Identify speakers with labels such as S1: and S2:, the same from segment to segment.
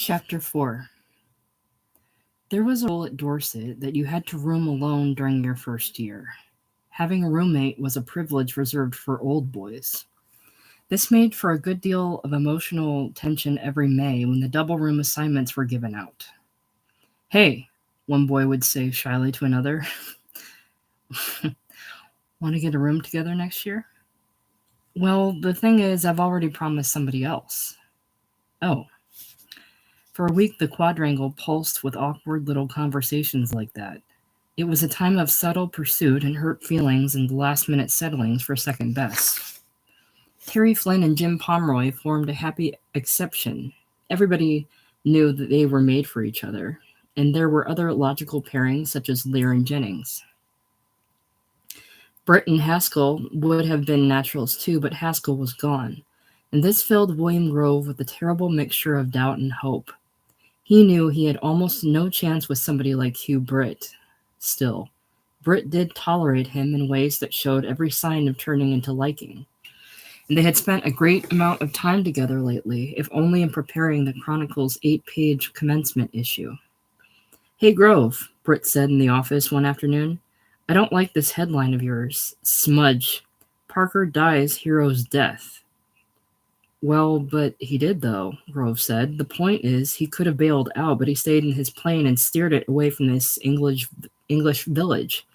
S1: Chapter 4. There was a rule at Dorset that you had to room alone during your first year. Having a roommate was a privilege reserved for old boys. This made for a good deal of emotional tension every May when the double room assignments were given out. Hey, one boy would say shyly to another, want to get a room together next year? Well, the thing is, I've already promised somebody else. Oh. For a week, the quadrangle pulsed with awkward little conversations like that. It was a time of subtle pursuit and hurt feelings and last-minute settlings for second best. Terry Flynn and Jim Pomeroy formed a happy exception. Everybody knew that they were made for each other, and there were other logical pairings such as Lear and Jennings. Britt and Haskell would have been naturals too, but Haskell was gone, and this filled William Grove with a terrible mixture of doubt and hope. He knew he had almost no chance with somebody like Hugh Britt. Still, Britt did tolerate him in ways that showed every sign of turning into liking. And they had spent a great amount of time together lately, if only in preparing the Chronicle's 8-page commencement issue. Hey, Grove, Britt said in the office one afternoon. I don't like this headline of yours. Smudge. Parker dies hero's death. Well, but he did, though, Grove said. The point is, he could have bailed out, but he stayed in his plane and steered it away from this English village.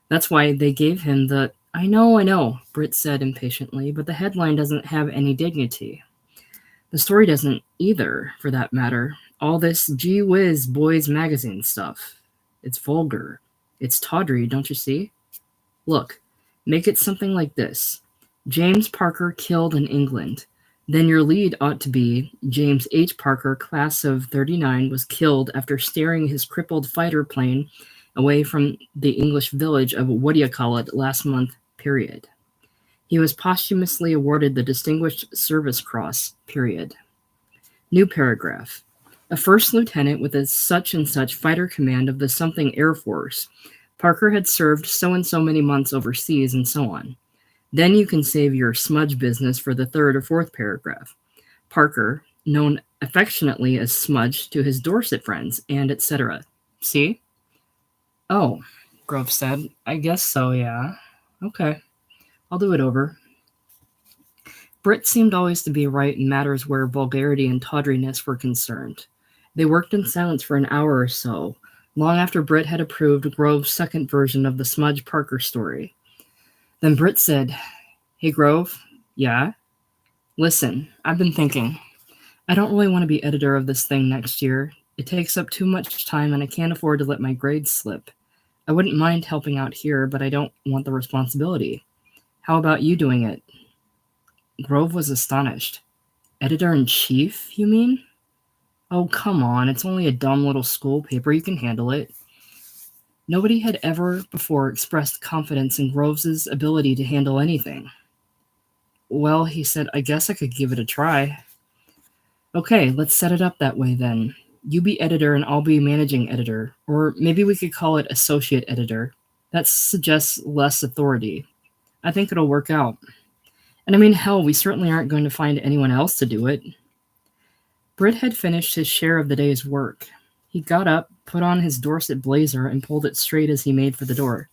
S1: That's why they gave him the... I know, Britt said impatiently, but the headline doesn't have any dignity. The story doesn't either, for that matter. All this gee whiz boys magazine stuff. It's vulgar. It's tawdry, don't you see? Look, make it something like this. James Parker killed in England. Then your lead ought to be James H. Parker, class of 39, was killed after steering his crippled fighter plane away from the English village of what-do-you-call-it last month, period. He was posthumously awarded the Distinguished Service Cross, period. New paragraph. A first lieutenant with a such-and-such fighter command of the something Air Force. Parker had served so-and-so many months overseas, and so on. Then you can save your smudge business for the third or fourth paragraph. Parker, known affectionately as Smudge to his Dorset friends, and etc. See? Oh, Grove said. I guess so, yeah. Okay. I'll do it over. Britt seemed always to be right in matters where vulgarity and tawdriness were concerned. They worked in silence for an hour or so, long after Britt had approved Grove's second version of the Smudge Parker story. Then Britt said, Hey, Grove. Yeah? Listen, I've been thinking. I don't really want to be editor of this thing next year. It takes up too much time and I can't afford to let my grades slip. I wouldn't mind helping out here, but I don't want the responsibility. How about you doing it? Grove was astonished. Editor-in-chief, you mean? Oh, come on. It's only a dumb little school paper. You can handle it. Nobody had ever before expressed confidence in Grove's ability to handle anything. Well, he said, I guess I could give it a try. Okay, let's set it up that way then. You be editor and I'll be managing editor. Or maybe we could call it associate editor. That suggests less authority. I think it'll work out. And I mean, hell, we certainly aren't going to find anyone else to do it. Britt had finished his share of the day's work. He got up, put on his Dorset blazer, and pulled it straight as he made for the door.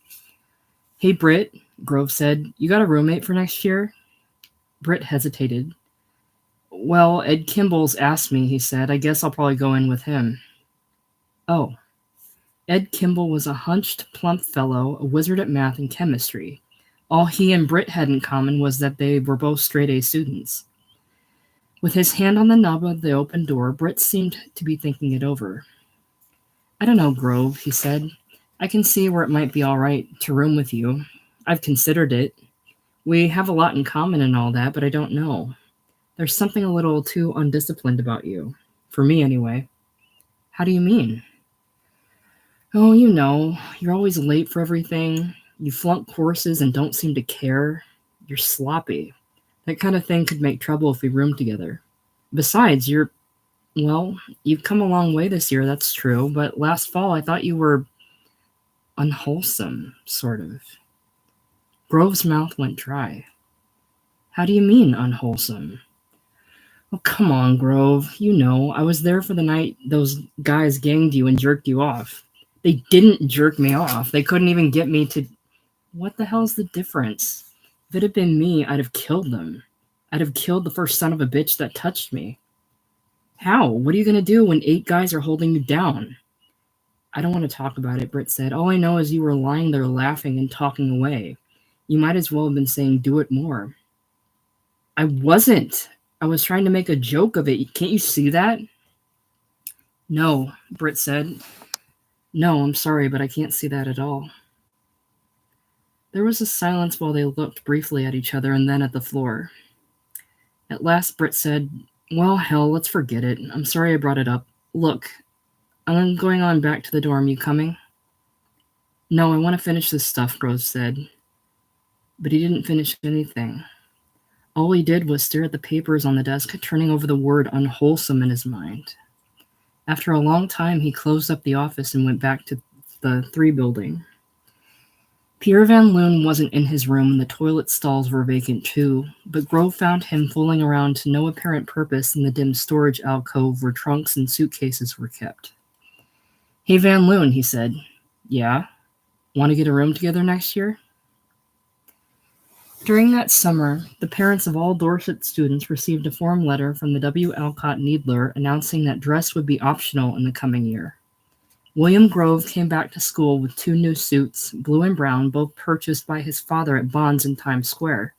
S1: Hey, Britt, Grove said, you got a roommate for next year? Britt hesitated. Well, Ed Kimball's asked me, he said. I guess I'll probably go in with him. Oh. Ed Kimball was a hunched, plump fellow, a wizard at math and chemistry. All he and Britt had in common was that they were both straight-A students. With his hand on the knob of the open door, Britt seemed to be thinking it over. I don't know, Grove, he said. I can see where it might be all right to room with you. I've considered it. We have a lot in common and all that, but I don't know. There's something a little too undisciplined about you. For me, anyway. How do you mean? Oh, you know, you're always late for everything. You flunk courses and don't seem to care. You're sloppy. That kind of thing could make trouble if we roomed together. Besides, you've come a long way this year, that's true, but last fall I thought you were unwholesome, sort of. Grove's mouth went dry. How do you mean, unwholesome? Oh, come on, Grove. You know, I was there for the night those guys ganged you and jerked you off. They didn't jerk me off. They couldn't even get me to. What the hell's the difference? If it had been me, I'd have killed them. I'd have killed the first son of a bitch that touched me. How? What are you going to do when 8 guys are holding you down? I don't want to talk about it, Britt said. All I know is you were lying there laughing and talking away. You might as well have been saying, do it more. I wasn't. I was trying to make a joke of it. Can't you see that? No, Britt said. No, I'm sorry, but I can't see that at all. There was a silence while they looked briefly at each other and then at the floor. At last, Britt said, well, hell, let's forget it. I'm sorry I brought it up. Look, I'm going on back to the dorm. You coming? No, I want to finish this stuff, Grove said. But he didn't finish anything. All he did was stare at the papers on the desk, turning over the word unwholesome in his mind. After a long time, he closed up the office and went back to the 3 building. Pierre Van Loon wasn't in his room and the toilet stalls were vacant too, but Grove found him fooling around to no apparent purpose in the dim storage alcove where trunks and suitcases were kept. Hey, Van Loon, he said. Yeah? Want to get a room together next year? During that summer, the parents of all Dorset students received a form letter from the W. Alcott Needler announcing that dress would be optional in the coming year. William Grove came back to school with 2 new suits, blue and brown, both purchased by his father at Bonds in Times Square.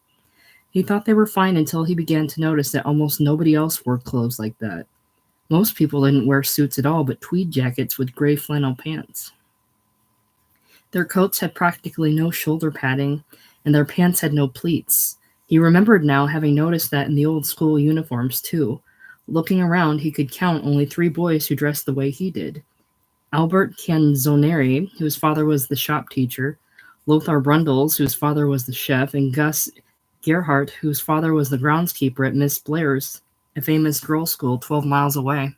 S1: He thought they were fine until he began to notice that almost nobody else wore clothes like that. Most people didn't wear suits at all but tweed jackets with gray flannel pants. Their coats had practically no shoulder padding, and their pants had no pleats. He remembered now having noticed that in the old school uniforms, too. Looking around, he could count only 3 boys who dressed the way he did. Albert Canzoneri, whose father was the shop teacher, Lothar Brundles, whose father was the chef, and Gus Gerhardt, whose father was the groundskeeper at Miss Blair's, a famous girls' school 12 miles away.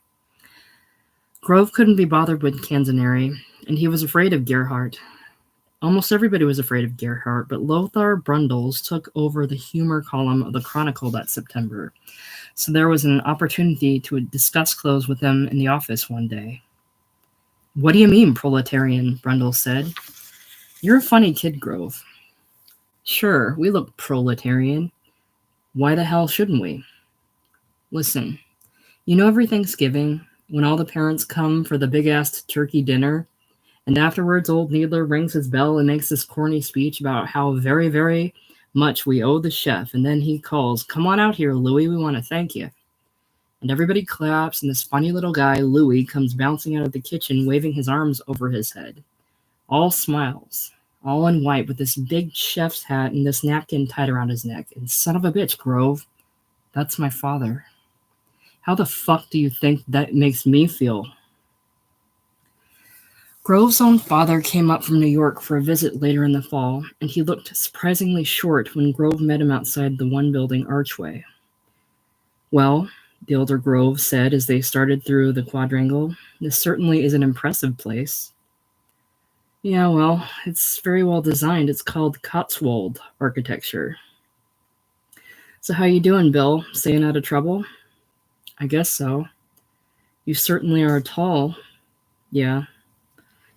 S1: Grove couldn't be bothered with Canzoneri, and he was afraid of Gerhardt. Almost everybody was afraid of Gerhardt, but Lothar Brundles took over the humor column of the Chronicle that September, so there was an opportunity to discuss clothes with him in the office one day. What do you mean, proletarian? Brundle said. You're a funny kid, Grove. Sure, we look proletarian. Why the hell shouldn't we? Listen, you know every Thanksgiving, when all the parents come for the big-ass turkey dinner, and afterwards old Needler rings his bell and makes this corny speech about how very, very much we owe the chef, and then he calls, come on out here, Louie, we want to thank you. And everybody claps, and this funny little guy, Louie, comes bouncing out of the kitchen, waving his arms over his head. All smiles, all in white, with this big chef's hat and this napkin tied around his neck. And son of a bitch, Grove, that's my father. How the fuck do you think that makes me feel? Grove's own father came up from New York for a visit later in the fall, and he looked surprisingly short when Grove met him outside the 1-building archway. Well, the older Grove said as they started through the quadrangle, this certainly is an impressive place. Yeah, well, it's very well designed. It's called Cotswold architecture. So how you doing, Bill? Staying out of trouble? I guess so. You certainly are tall. Yeah.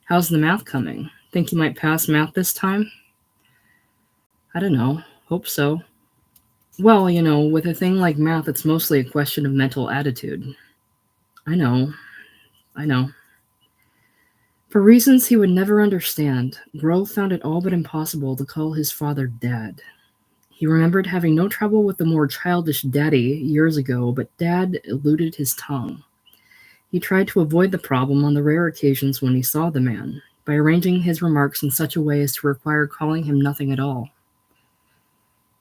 S1: How's the math coming? Think you might pass math this time? I don't know. Hope so. Well, you know, with a thing like math, it's mostly a question of mental attitude. I know. For reasons he would never understand, Grove found it all but impossible to call his father Dad. He remembered having no trouble with the more childish Daddy years ago, but Dad eluded his tongue. He tried to avoid the problem on the rare occasions when he saw the man, by arranging his remarks in such a way as to require calling him nothing at all.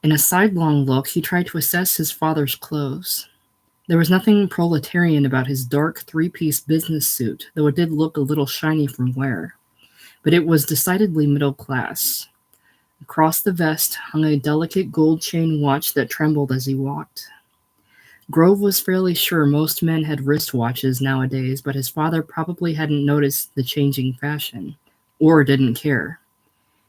S1: In a sidelong look, he tried to assess his father's clothes. There was nothing proletarian about his dark 3-piece business suit, though it did look a little shiny from wear. But it was decidedly middle class. Across the vest hung a delicate gold chain watch that trembled as he walked. Grove was fairly sure most men had wristwatches nowadays, but his father probably hadn't noticed the changing fashion, or didn't care.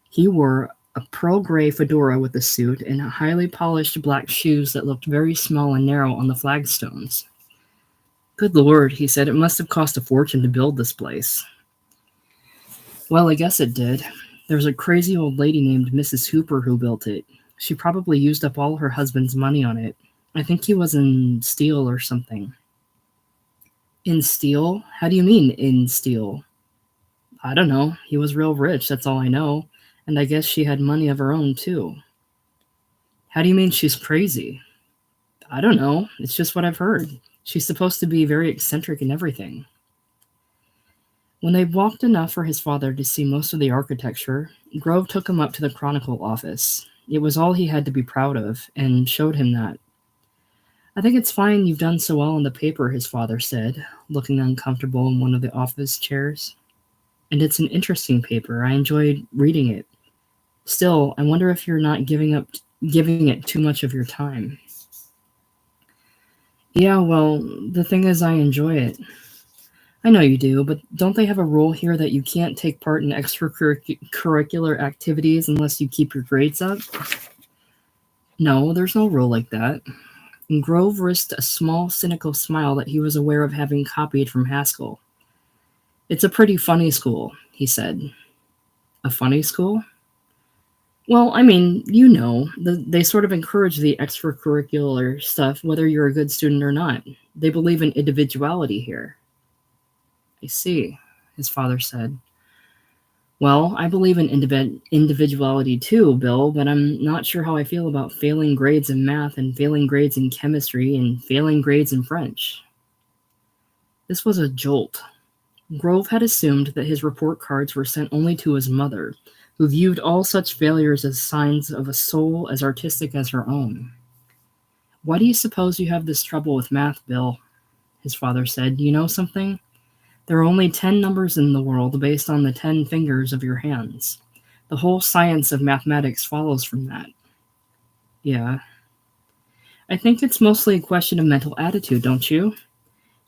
S1: He wore a pearl gray fedora with a suit, and highly polished black shoes that looked very small and narrow on the flagstones. Good Lord, he said, it must have cost a fortune to build this place. Well, I guess it did. There was a crazy old lady named Mrs. Hooper who built it. She probably used up all her husband's money on it. I think he was in steel or something. In steel? How do you mean, in steel? I don't know. He was real rich, that's all I know. And I guess she had money of her own, too. How do you mean she's crazy? I don't know. It's just what I've heard. She's supposed to be very eccentric and everything. When they walked enough for his father to see most of the architecture, Grove took him up to the Chronicle office. It was all he had to be proud of, and showed him that. I think it's fine you've done so well in the paper, his father said, looking uncomfortable in one of the office chairs. And it's an interesting paper. I enjoyed reading it. Still, I wonder if you're not giving it too much of your time. Yeah, well, the thing is I enjoy it. I know you do, but don't they have a rule here that you can't take part in extracurricular activities unless you keep your grades up? No, there's no rule like that. And Grove risked a small, cynical smile that he was aware of having copied from Haskell. It's a pretty funny school, he said. A funny school? Well, I mean, they sort of encourage the extracurricular stuff whether you're a good student or not. They believe in individuality here. I see, his father said. Well, I believe in individuality too, Bill, but I'm not sure how I feel about failing grades in math and failing grades in chemistry and failing grades in French. This was a jolt. Grove had assumed that his report cards were sent only to his mother, who viewed all such failures as signs of a soul as artistic as her own. Why do you suppose you have this trouble with math, Bill? His father said. You know something? There are only 10 numbers in the world based on the 10 fingers of your hands. The whole science of mathematics follows from that. Yeah. I think it's mostly a question of mental attitude, don't you?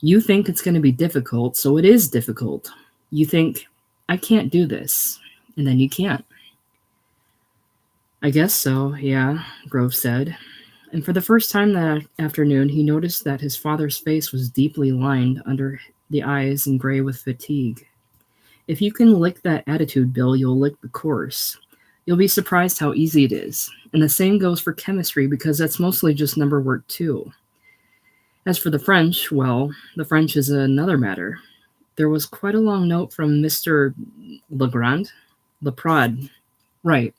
S1: You think it's going to be difficult, so it is difficult. You think, I can't do this, and then you can't. I guess so, yeah, Grove said. And for the first time that afternoon, he noticed that his father's face was deeply lined under the eyes and gray with fatigue. If you can lick that attitude, Bill, you'll lick the course. You'll be surprised how easy it is. And the same goes for chemistry, because that's mostly just number work, too. As for the French, well, the French is another matter. There was quite a long note from Mr. Leprade. Right.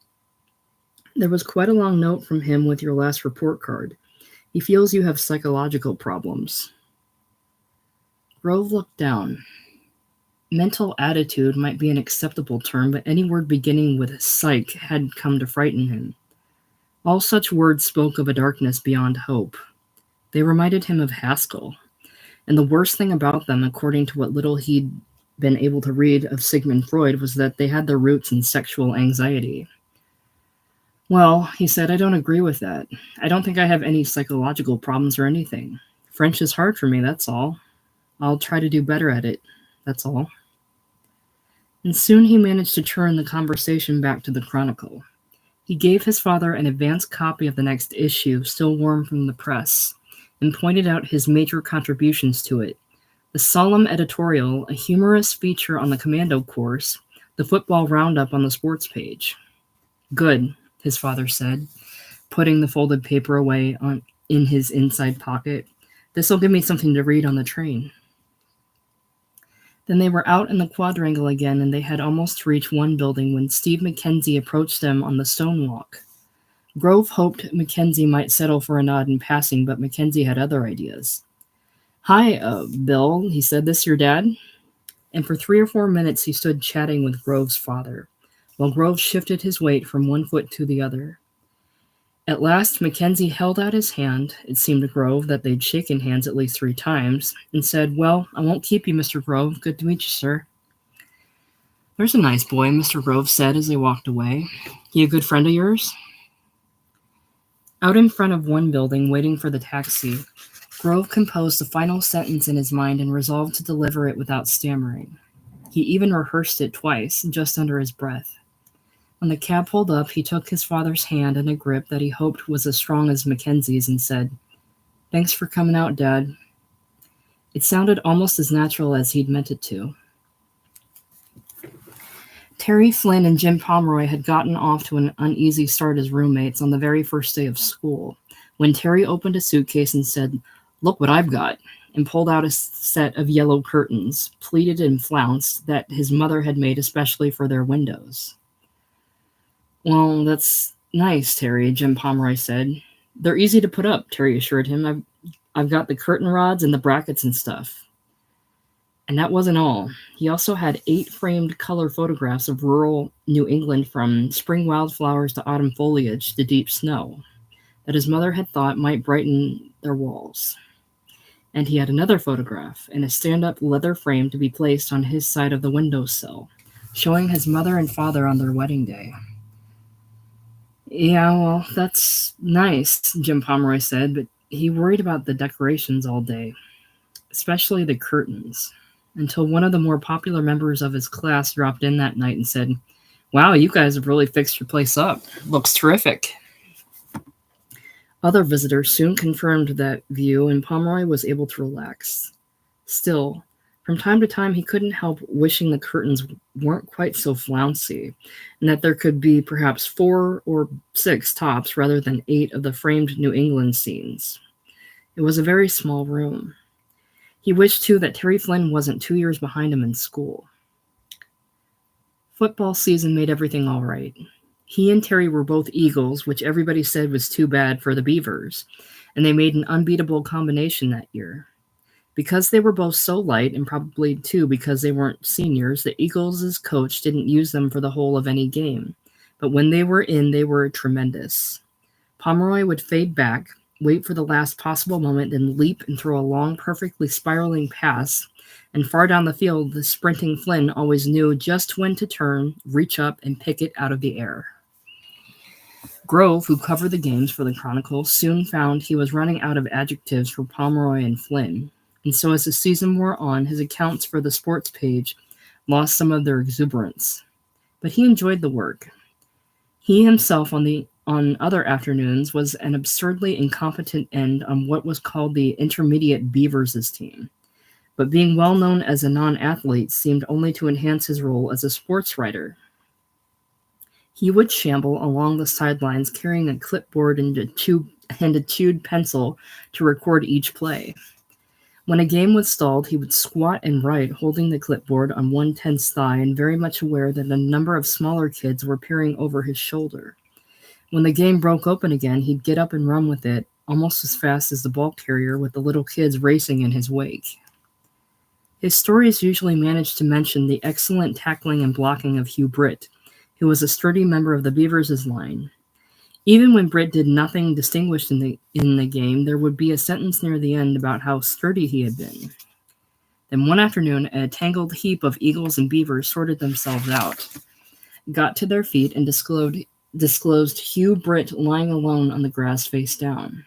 S1: There was quite a long note from him with your last report card. He feels you have psychological problems. Grove looked down. Mental attitude might be an acceptable term, but any word beginning with psych had come to frighten him. All such words spoke of a darkness beyond hope. They reminded him of Haskell, and the worst thing about them, according to what little he'd been able to read of Sigmund Freud, was that they had their roots in sexual anxiety. Well, he said, I don't agree with that. I don't think I have any psychological problems or anything. French is hard for me, that's all. I'll try to do better at it, that's all. And soon he managed to turn the conversation back to the Chronicle. He gave his father an advance copy of the next issue, still warm from the press, and pointed out his major contributions to it. The solemn editorial, a humorous feature on the commando course, the football roundup on the sports page. Good, his father said, putting the folded paper away in his inside pocket. This'll give me something to read on the train. Then they were out in the quadrangle again, and they had almost reached one building when Steve Mackenzie approached them on the stone walk. Grove hoped Mackenzie might settle for a nod in passing, but Mackenzie had other ideas. Hi, Bill, he said, this your dad? And for 3 or 4 minutes he stood chatting with Grove's father, while Grove shifted his weight from one foot to the other. At last, Mackenzie held out his hand. It seemed to Grove that they'd shaken hands at least 3 times, and said, Well, I won't keep you, Mr. Grove. Good to meet you, sir. There's a nice boy, Mr. Grove said as they walked away. He a good friend of yours? Out in front of one building, waiting for the taxi, Grove composed the final sentence in his mind and resolved to deliver it without stammering. He even rehearsed it twice, just under his breath. When the cab pulled up, he took his father's hand in a grip that he hoped was as strong as Mackenzie's and said, "Thanks for coming out, Dad." It sounded almost as natural as he'd meant it to. Terry Flynn and Jim Pomeroy had gotten off to an uneasy start as roommates on the very first day of school, when Terry opened a suitcase and said, "Look what I've got," and pulled out a set of yellow curtains, pleated and flounced, that his mother had made especially for their windows. "Well, that's nice, Terry," Jim Pomeroy said. "They're easy to put up," Terry assured him. I've got the curtain rods and the brackets and stuff." And that wasn't all. He also had 8 framed color photographs of rural New England, from spring wildflowers to autumn foliage to deep snow, that his mother had thought might brighten their walls. And he had another photograph in a stand-up leather frame to be placed on his side of the windowsill, showing his mother and father on their wedding day. "Yeah, well, that's nice," Jim Pomeroy said, but he worried about the decorations all day, especially the curtains, until one of the more popular members of his class dropped in that night and said, "Wow, you guys have really fixed your place up. Looks terrific." Other visitors soon confirmed that view, and Pomeroy was able to relax. Still, from time to time, he couldn't help wishing the curtains weren't quite so flouncy, and that there could be perhaps 4 or 6 tops rather than 8 of the framed New England scenes. It was a very small room. He wished, too, that Terry Flynn wasn't 2 years behind him in school. Football season made everything all right. He and Terry were both Eagles, which everybody said was too bad for the Beavers, and they made an unbeatable combination that year. Because they were both so light, and probably, too, because they weren't seniors, the Eagles' coach didn't use them for the whole of any game. But when they were in, they were tremendous. Pomeroy would fade back, wait for the last possible moment, then leap and throw a long, perfectly spiraling pass, and far down the field, the sprinting Flynn always knew just when to turn, reach up, and pick it out of the air. Grove, who covered the games for the Chronicle, soon found he was running out of adjectives for Pomeroy and Flynn, and so as the season wore on, his accounts for the sports page lost some of their exuberance. But he enjoyed the work. He himself, on other afternoons, was an absurdly incompetent end on what was called the Intermediate Beavers' team. But being well known as a non-athlete seemed only to enhance his role as a sports writer. He would shamble along the sidelines carrying a clipboard and a chewed pencil to record each play. When a game was stalled, he would squat and write, holding the clipboard on one tense thigh and very much aware that a number of smaller kids were peering over his shoulder. When the game broke open again, he'd get up and run with it, almost as fast as the ball carrier, with the little kids racing in his wake. His stories usually managed to mention the excellent tackling and blocking of Hugh Britt, who was a sturdy member of the Beavers' line. Even when Britt did nothing distinguished in the game, there would be a sentence near the end about how sturdy he had been. Then one afternoon, a tangled heap of Eagles and Beavers sorted themselves out, got to their feet, and disclosed Hugh Britt lying alone on the grass face down.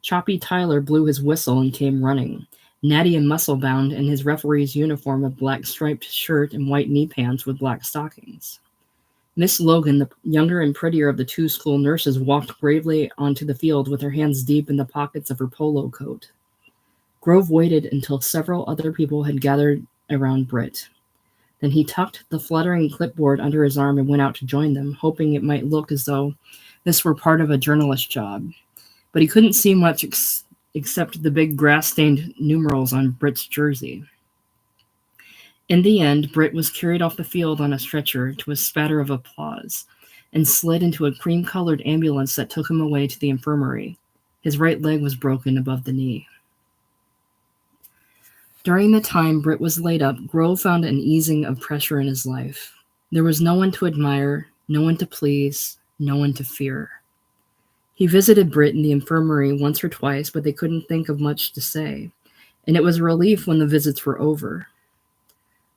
S1: Choppy Tyler blew his whistle and came running, natty and muscle-bound in his referee's uniform of black striped shirt and white knee pants with black stockings. Miss Logan, the younger and prettier of the 2 school nurses, walked gravely onto the field with her hands deep in the pockets of her polo coat. Grove waited until several other people had gathered around Britt. Then he tucked the fluttering clipboard under his arm and went out to join them, hoping it might look as though this were part of a journalist job. But he couldn't see much except the big grass-stained numerals on Britt's jersey. In the end, Britt was carried off the field on a stretcher to a spatter of applause and slid into a cream-colored ambulance that took him away to the infirmary. His right leg was broken above the knee. During the time Britt was laid up, Grove found an easing of pressure in his life. There was no one to admire, no one to please, no one to fear. He visited Britt in the infirmary once or twice, but they couldn't think of much to say, and it was a relief when the visits were over.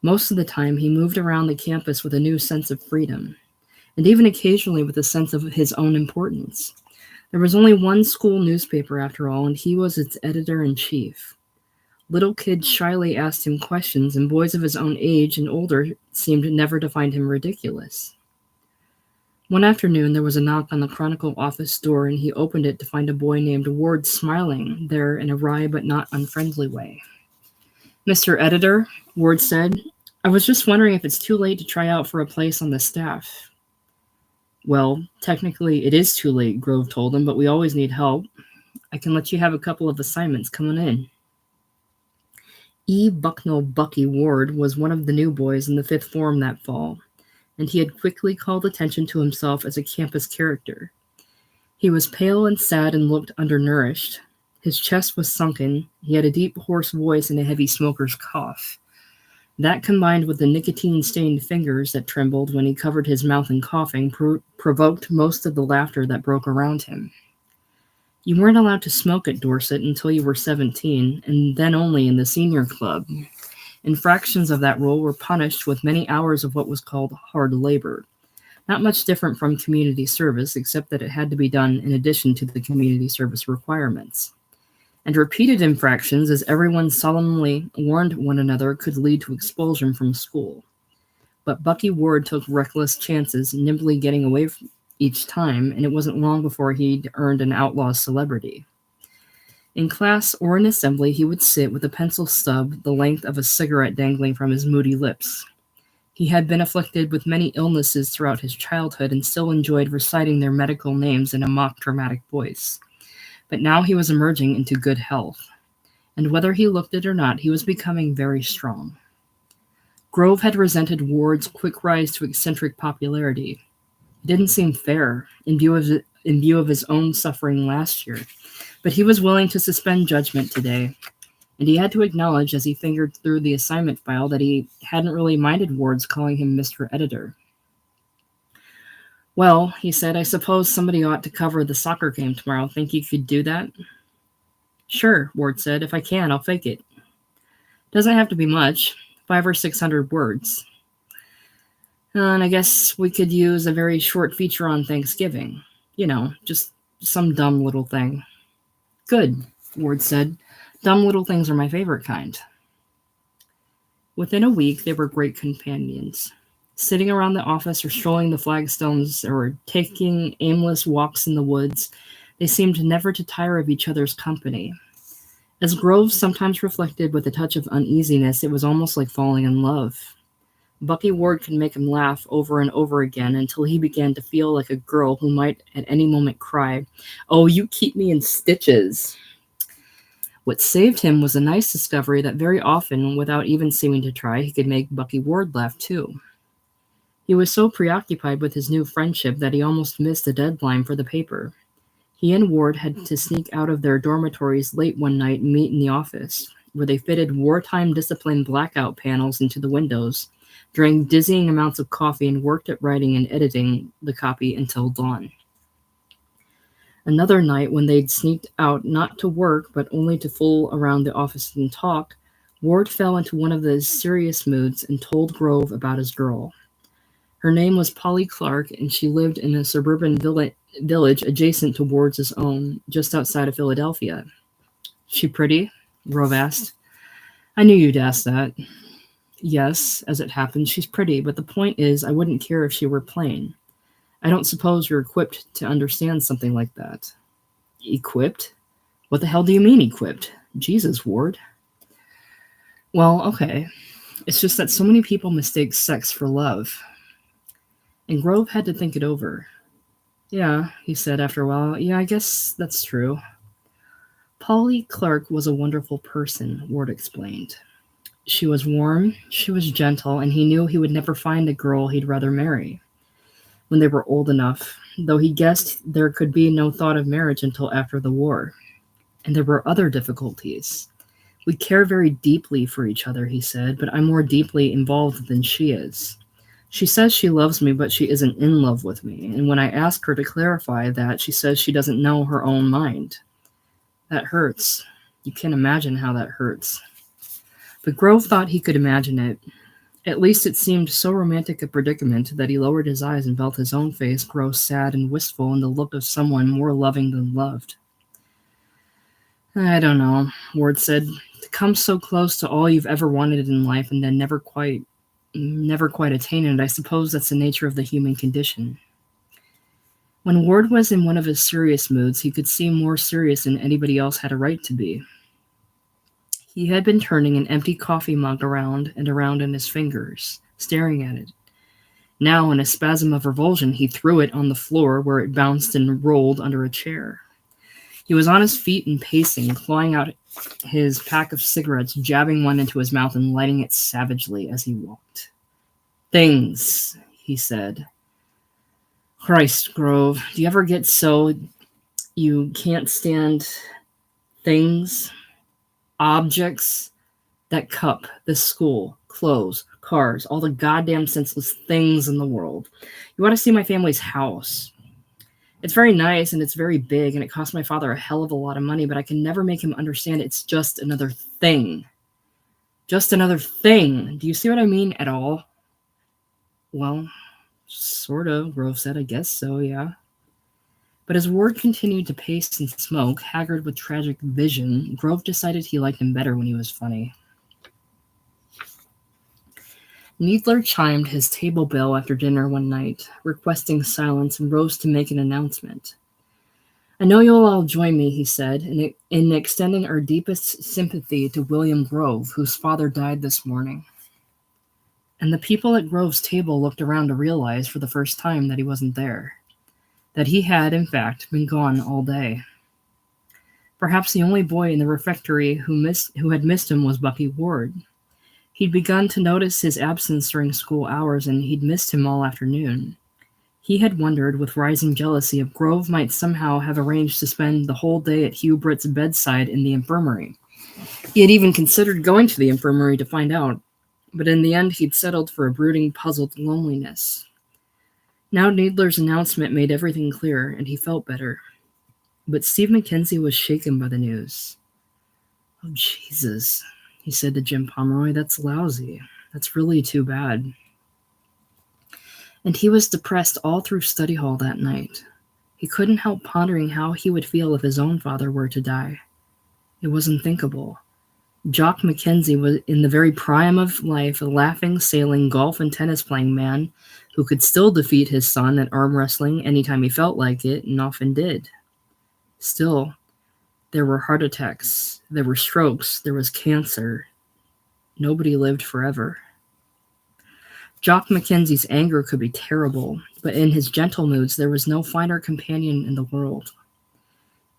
S1: Most of the time, he moved around the campus with a new sense of freedom, and even occasionally with a sense of his own importance. There was only one school newspaper, after all, and he was its editor-in-chief. Little kids shyly asked him questions, and boys of his own age and older seemed never to find him ridiculous. One afternoon, there was a knock on the Chronicle office door, and he opened it to find a boy named Ward smiling there in a wry but not unfriendly way. "Mr. Editor," Ward said, "I was just wondering if it's too late to try out for a place on the staff." "Well, technically it is too late," Grove told him, "but we always need help. I can let you have a couple of assignments coming in." E. Bucknell Bucky Ward was one of the new boys in the fifth form that fall, and he had quickly called attention to himself as a campus character. He was pale and sad and looked undernourished. His chest was sunken, he had a deep, hoarse voice and a heavy smoker's cough. That, combined with the nicotine-stained fingers that trembled when he covered his mouth in coughing, provoked most of the laughter that broke around him. You weren't allowed to smoke at Dorset until you were 17, and then only in the senior club. Infractions of that rule were punished with many hours of what was called hard labor. Not much different from community service, except that it had to be done in addition to the community service requirements. And repeated infractions, as everyone solemnly warned one another, could lead to expulsion from school. But Bucky Ward took reckless chances, nimbly getting away each time, and it wasn't long before he'd earned an outlaw's celebrity. In class or in assembly, he would sit with a pencil stub the length of a cigarette dangling from his moody lips. He had been afflicted with many illnesses throughout his childhood and still enjoyed reciting their medical names in a mock dramatic voice. But now he was emerging into good health, and whether he looked it or not, he was becoming very strong. Grove had resented Ward's quick rise to eccentric popularity. It didn't seem fair in view of his own suffering last year, but he was willing to suspend judgment today, and he had to acknowledge as he fingered through the assignment file that he hadn't really minded Ward's calling him Mr. Editor. "Well," he said, "I suppose somebody ought to cover the soccer game tomorrow. Think you could do that?" "Sure," Ward said. "If I can, I'll fake it. Doesn't have to be much, 500 or 600 words. And I guess we could use a very short feature on Thanksgiving. Just some dumb little thing." "Good," Ward said. "Dumb little things are my favorite kind." Within a week, they were great companions. Sitting around the office or strolling the flagstones or taking aimless walks in the woods, they seemed never to tire of each other's company. As Grove sometimes reflected with a touch of uneasiness, it was almost like falling in love. Bucky Ward could make him laugh over and over again until he began to feel like a girl who might at any moment cry, "Oh, you keep me in stitches." What saved him was a nice discovery that very often, without even seeming to try, he could make Bucky Ward laugh too. He was so preoccupied with his new friendship that he almost missed the deadline for the paper. He and Ward had to sneak out of their dormitories late one night and meet in the office, where they fitted wartime discipline blackout panels into the windows, drank dizzying amounts of coffee, and worked at writing and editing the copy until dawn. Another night, when they'd sneaked out not to work but only to fool around the office and talk, Ward fell into one of those serious moods and told Grove about his girl. Her name was Polly Clark, and she lived in a suburban village adjacent to Ward's own, just outside of Philadelphia. "She pretty?" Grove asked. "I knew you'd ask that." "Yes, as it happens, she's pretty, but the point is I wouldn't care if she were plain. I don't suppose you're equipped to understand something like that." "Equipped? What the hell do you mean, equipped? Jesus, Ward." "Well, okay. It's just that so many people mistake sex for love." And Grove had to think it over. "Yeah," he said after a while. "Yeah, I guess that's true." Polly Clark was a wonderful person, Ward explained. She was warm, she was gentle, and he knew he would never find a girl he'd rather marry when they were old enough, though he guessed there could be no thought of marriage until after the war. And there were other difficulties. "We care very deeply for each other," he said, "but I'm more deeply involved than she is. She says she loves me, but she isn't in love with me, and when I ask her to clarify that, she says she doesn't know her own mind. That hurts. You can't imagine how that hurts." But Grove thought he could imagine it. At least it seemed so romantic a predicament that he lowered his eyes and felt his own face grow sad and wistful in the look of someone more loving than loved. "I don't know," Ward said. "To come so close to all you've ever wanted in life and then never quite attain it, I suppose that's the nature of the human condition." When Ward was in one of his serious moods, he could seem more serious than anybody else had a right to be. He had been turning an empty coffee mug around and around in his fingers, staring at it. Now, in a spasm of revulsion, he threw it on the floor where it bounced and rolled under a chair. He was on his feet and pacing, clawing out his pack of cigarettes, jabbing one into his mouth and lighting it savagely as he walked. "Things," he said. "Christ, Grove, do you ever get so you can't stand things, objects, that cup, this school, clothes, cars, all the goddamn senseless things in the world? You want to see my family's house? It's very nice and it's very big and it cost my father a hell of a lot of money, but I can never make him understand it's just another thing. Just another thing. Do you see what I mean at all?" "Well, sort of," Grove said. "I guess so, yeah." But as Ward continued to pace and smoke, haggard with tragic vision, Grove decided he liked him better when he was funny. Needler chimed his table bell after dinner one night, requesting silence, and rose to make an announcement. "I know you'll all join me," he said, in extending our deepest sympathy to William Grove, whose father died this morning." And the people at Grove's table looked around to realize for the first time that he wasn't there, that he had, in fact, been gone all day. Perhaps the only boy in the refectory who had missed him was Bucky Ward. He'd begun to notice his absence during school hours, and he'd missed him all afternoon. He had wondered, with rising jealousy, if Grove might somehow have arranged to spend the whole day at Hugh Britt's bedside in the infirmary. He had even considered going to the infirmary to find out, but in the end he'd settled for a brooding, puzzled loneliness. Now Needler's announcement made everything clear, and he felt better. But Steve Mackenzie was shaken by the news. "Oh, Jesus," he said to Jim Pomeroy, "that's lousy. That's really too bad." And he was depressed all through study hall that night. He couldn't help pondering how he would feel if his own father were to die. It was unthinkable. Jock Mackenzie was in the very prime of life, a laughing, sailing, golf and tennis-playing man who could still defeat his son at arm wrestling anytime he felt like it, and often did. Still, there were heart attacks, there were strokes, there was cancer. Nobody lived forever. Jock Mackenzie's anger could be terrible, but in his gentle moods there was no finer companion in the world.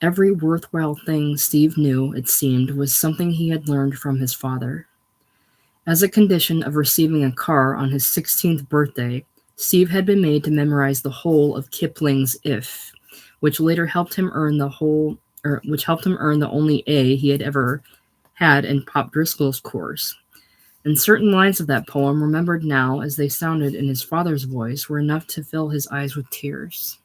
S1: Every worthwhile thing Steve knew, it seemed, was something he had learned from his father. As a condition of receiving a car on his 16th birthday, Steve had been made to memorize the whole of Kipling's If, which later helped him earn the only A he had ever had in Pop Driscoll's course. And certain lines of that poem, remembered now as they sounded in his father's voice, were enough to fill his eyes with tears.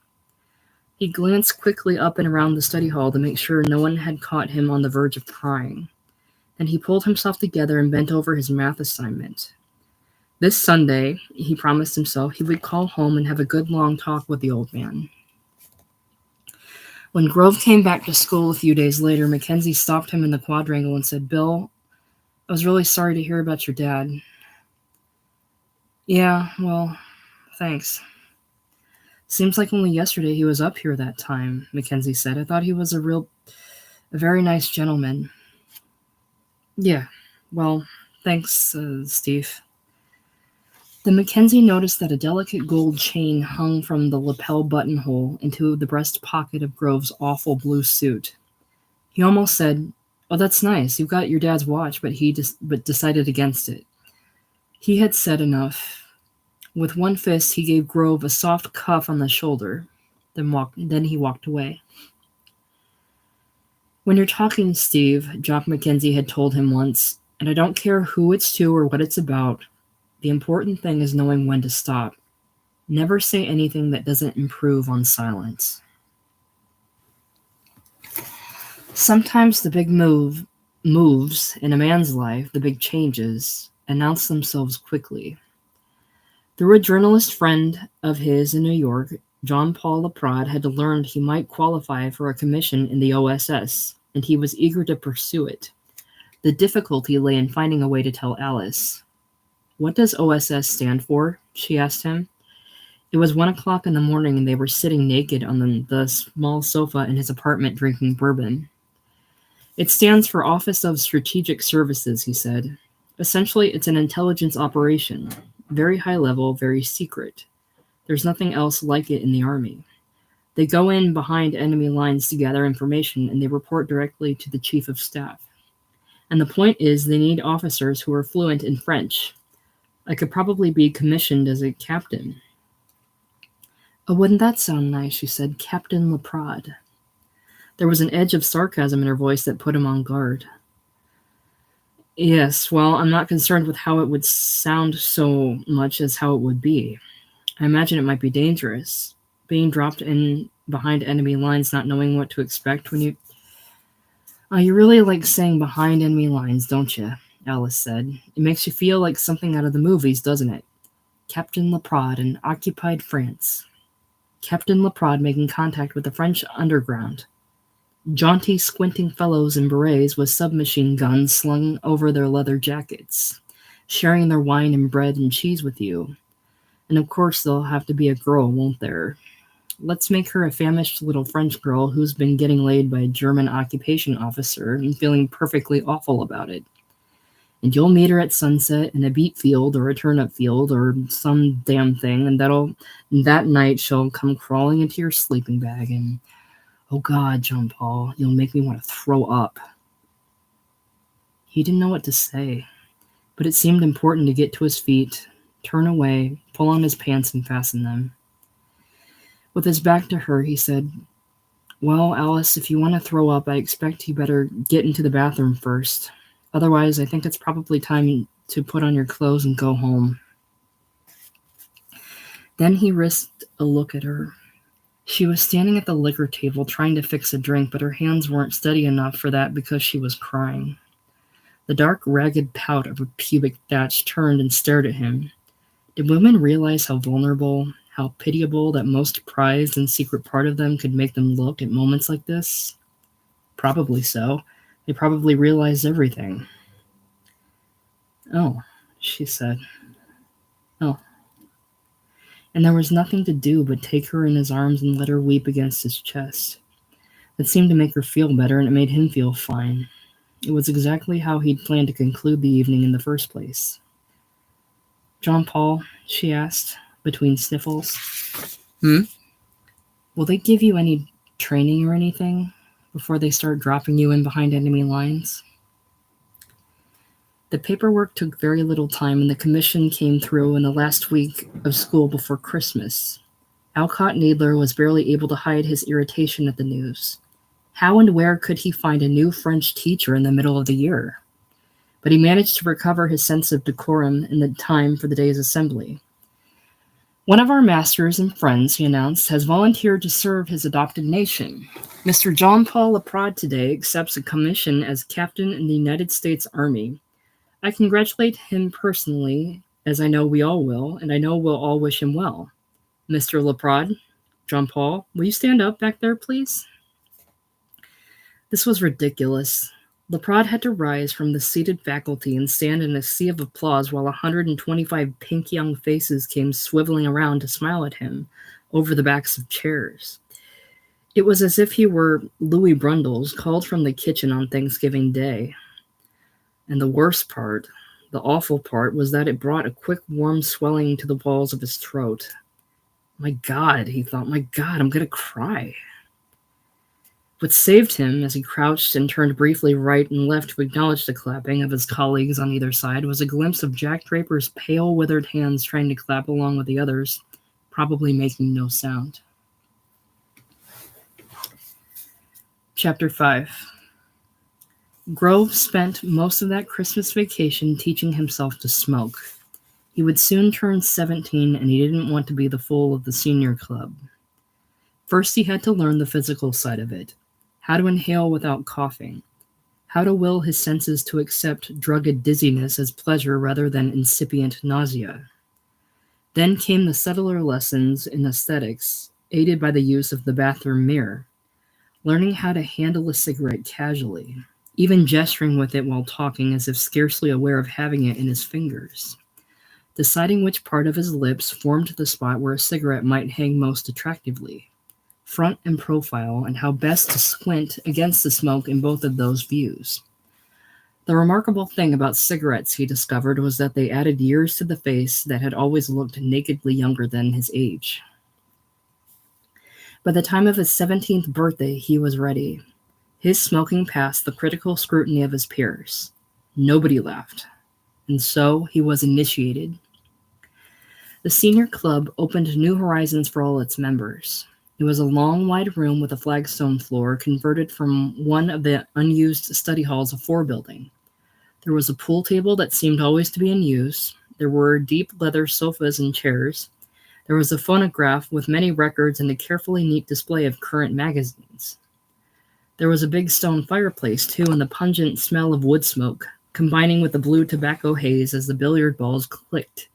S1: He glanced quickly up and around the study hall to make sure no one had caught him on the verge of crying. Then he pulled himself together and bent over his math assignment. This Sunday, he promised himself he would call home and have a good long talk with the old man. When Grove came back to school a few days later, Mackenzie stopped him in the quadrangle and said, "Bill, I was really sorry to hear about your dad." "Yeah, well, thanks. Seems like only yesterday he was up here that time," Mackenzie said. "I thought he was a very nice gentleman." "Yeah, well, thanks, Steve." Then Mackenzie noticed that a delicate gold chain hung from the lapel buttonhole into the breast pocket of Grove's awful blue suit. He almost said, "Oh, that's nice. You've got your dad's watch," but decided against it. He had said enough. With one fist, he gave Grove a soft cuff on the shoulder. Then he walked away. "When you're talking, Steve," Jock Mackenzie had told him once, "and I don't care who it's to or what it's about, the important thing is knowing when to stop. Never say anything that doesn't improve on silence." Sometimes the big moves in a man's life, the big changes, announce themselves quickly. Through a journalist friend of his in New York, John Paul Laprade had learned he might qualify for a commission in the OSS, and he was eager to pursue it. The difficulty lay in finding a way to tell Alice. "What does OSS stand for?" she asked him. It was 1 o'clock in the morning, and they were sitting naked on the small sofa in his apartment drinking bourbon. It stands for Office of Strategic Services, he said. Essentially, it's an intelligence operation. Very high level, very secret. There's nothing else like it in the Army. They go in behind enemy lines to gather information, and they report directly to the Chief of Staff. And the point is, they need officers who are fluent in French. I could probably be commissioned as a captain. Oh, wouldn't that sound nice, she said. Captain Leprade. There was an edge of sarcasm in her voice that put him on guard. Yes, well, I'm not concerned with how it would sound so much as how it would be. I imagine it might be dangerous. Being dropped in behind enemy lines, not knowing what to expect when you... Oh, you really like saying behind enemy lines, don't you? Alice said. It makes you feel like something out of the movies, doesn't it? Captain Leprade in occupied France. Captain Leprade making contact with the French underground. Jaunty, squinting fellows in berets with submachine guns slung over their leather jackets, sharing their wine and bread and cheese with you. And of course there'll have to be a girl, won't there? Let's make her a famished little French girl who's been getting laid by a German occupation officer and feeling perfectly awful about it. And you'll meet her at sunset in a beet field or a turnip field or some damn thing, and that night she'll come crawling into your sleeping bag and, oh God, John Paul, you'll make me want to throw up. He didn't know what to say, but it seemed important to get to his feet, turn away, pull on his pants and fasten them. With his back to her, he said, Well, Alice, if you want to throw up, I expect you better get into the bathroom first. Otherwise, I think it's probably time to put on your clothes and go home. Then he risked a look at her. She was standing at the liquor table trying to fix a drink, but her hands weren't steady enough for that because she was crying. The dark, ragged pout of her pubic thatch turned and stared at him. Did women realize how vulnerable, how pitiable that most prized and secret part of them could make them look at moments like this? Probably so. They probably realized everything. Oh, she said. Oh. And there was nothing to do but take her in his arms and let her weep against his chest. It seemed to make her feel better, and it made him feel fine. It was exactly how he'd planned to conclude the evening in the first place. John Paul, she asked, between sniffles. Will they give you any training or anything before they start dropping you in behind enemy lines? The paperwork took very little time, and the commission came through in the last week of school before Christmas. Alcott Nadler was barely able to hide his irritation at the news. How and where could he find a new French teacher in the middle of the year? But he managed to recover his sense of decorum in the time for the day's assembly. One of our masters and friends, he announced, has volunteered to serve his adopted nation. Mr. John Paul Leprade today accepts a commission as captain in the United States Army. I congratulate him personally, as I know we all will, and I know we'll all wish him well. Mr. Leprade, John Paul, will you stand up back there, please? This was ridiculous. Leprade had to rise from the seated faculty and stand in a sea of applause while 125 pink young faces came swiveling around to smile at him over the backs of chairs. It was as if he were Louis Brundles called from the kitchen on Thanksgiving Day. And the worst part, the awful part, was that it brought a quick warm swelling to the walls of his throat. My God, he thought, my God, I'm going to cry. What saved him, as he crouched and turned briefly right and left to acknowledge the clapping of his colleagues on either side, was a glimpse of Jack Draper's pale, withered hands trying to clap along with the others, probably making no sound. Chapter 5. Grove spent most of that Christmas vacation teaching himself to smoke. He would soon turn 17, and he didn't want to be the fool of the senior club. First, he had to learn the physical side of it. How to inhale without coughing. How to will his senses to accept drugged dizziness as pleasure rather than incipient nausea. Then came the subtler lessons in aesthetics, aided by the use of the bathroom mirror. Learning how to handle a cigarette casually, even gesturing with it while talking as if scarcely aware of having it in his fingers. deciding which part of his lips formed the spot where a cigarette might hang most attractively, front and profile, and how best to squint against the smoke in both of those views. The remarkable thing about cigarettes, he discovered, was that they added years to the face that had always looked nakedly younger than his age. By the time of his 17th birthday, he was ready. His smoking passed the critical scrutiny of his peers. Nobody laughed. And so he was initiated. The senior club opened new horizons for all its members. It was a long, wide room with a flagstone floor converted from one of the unused study halls of 4 building. There was a pool table that seemed always to be in use. There were deep leather sofas and chairs. There was a phonograph with many records and a carefully neat display of current magazines. There was a big stone fireplace, too, and the pungent smell of wood smoke, combining with the blue tobacco haze as the billiard balls clicked,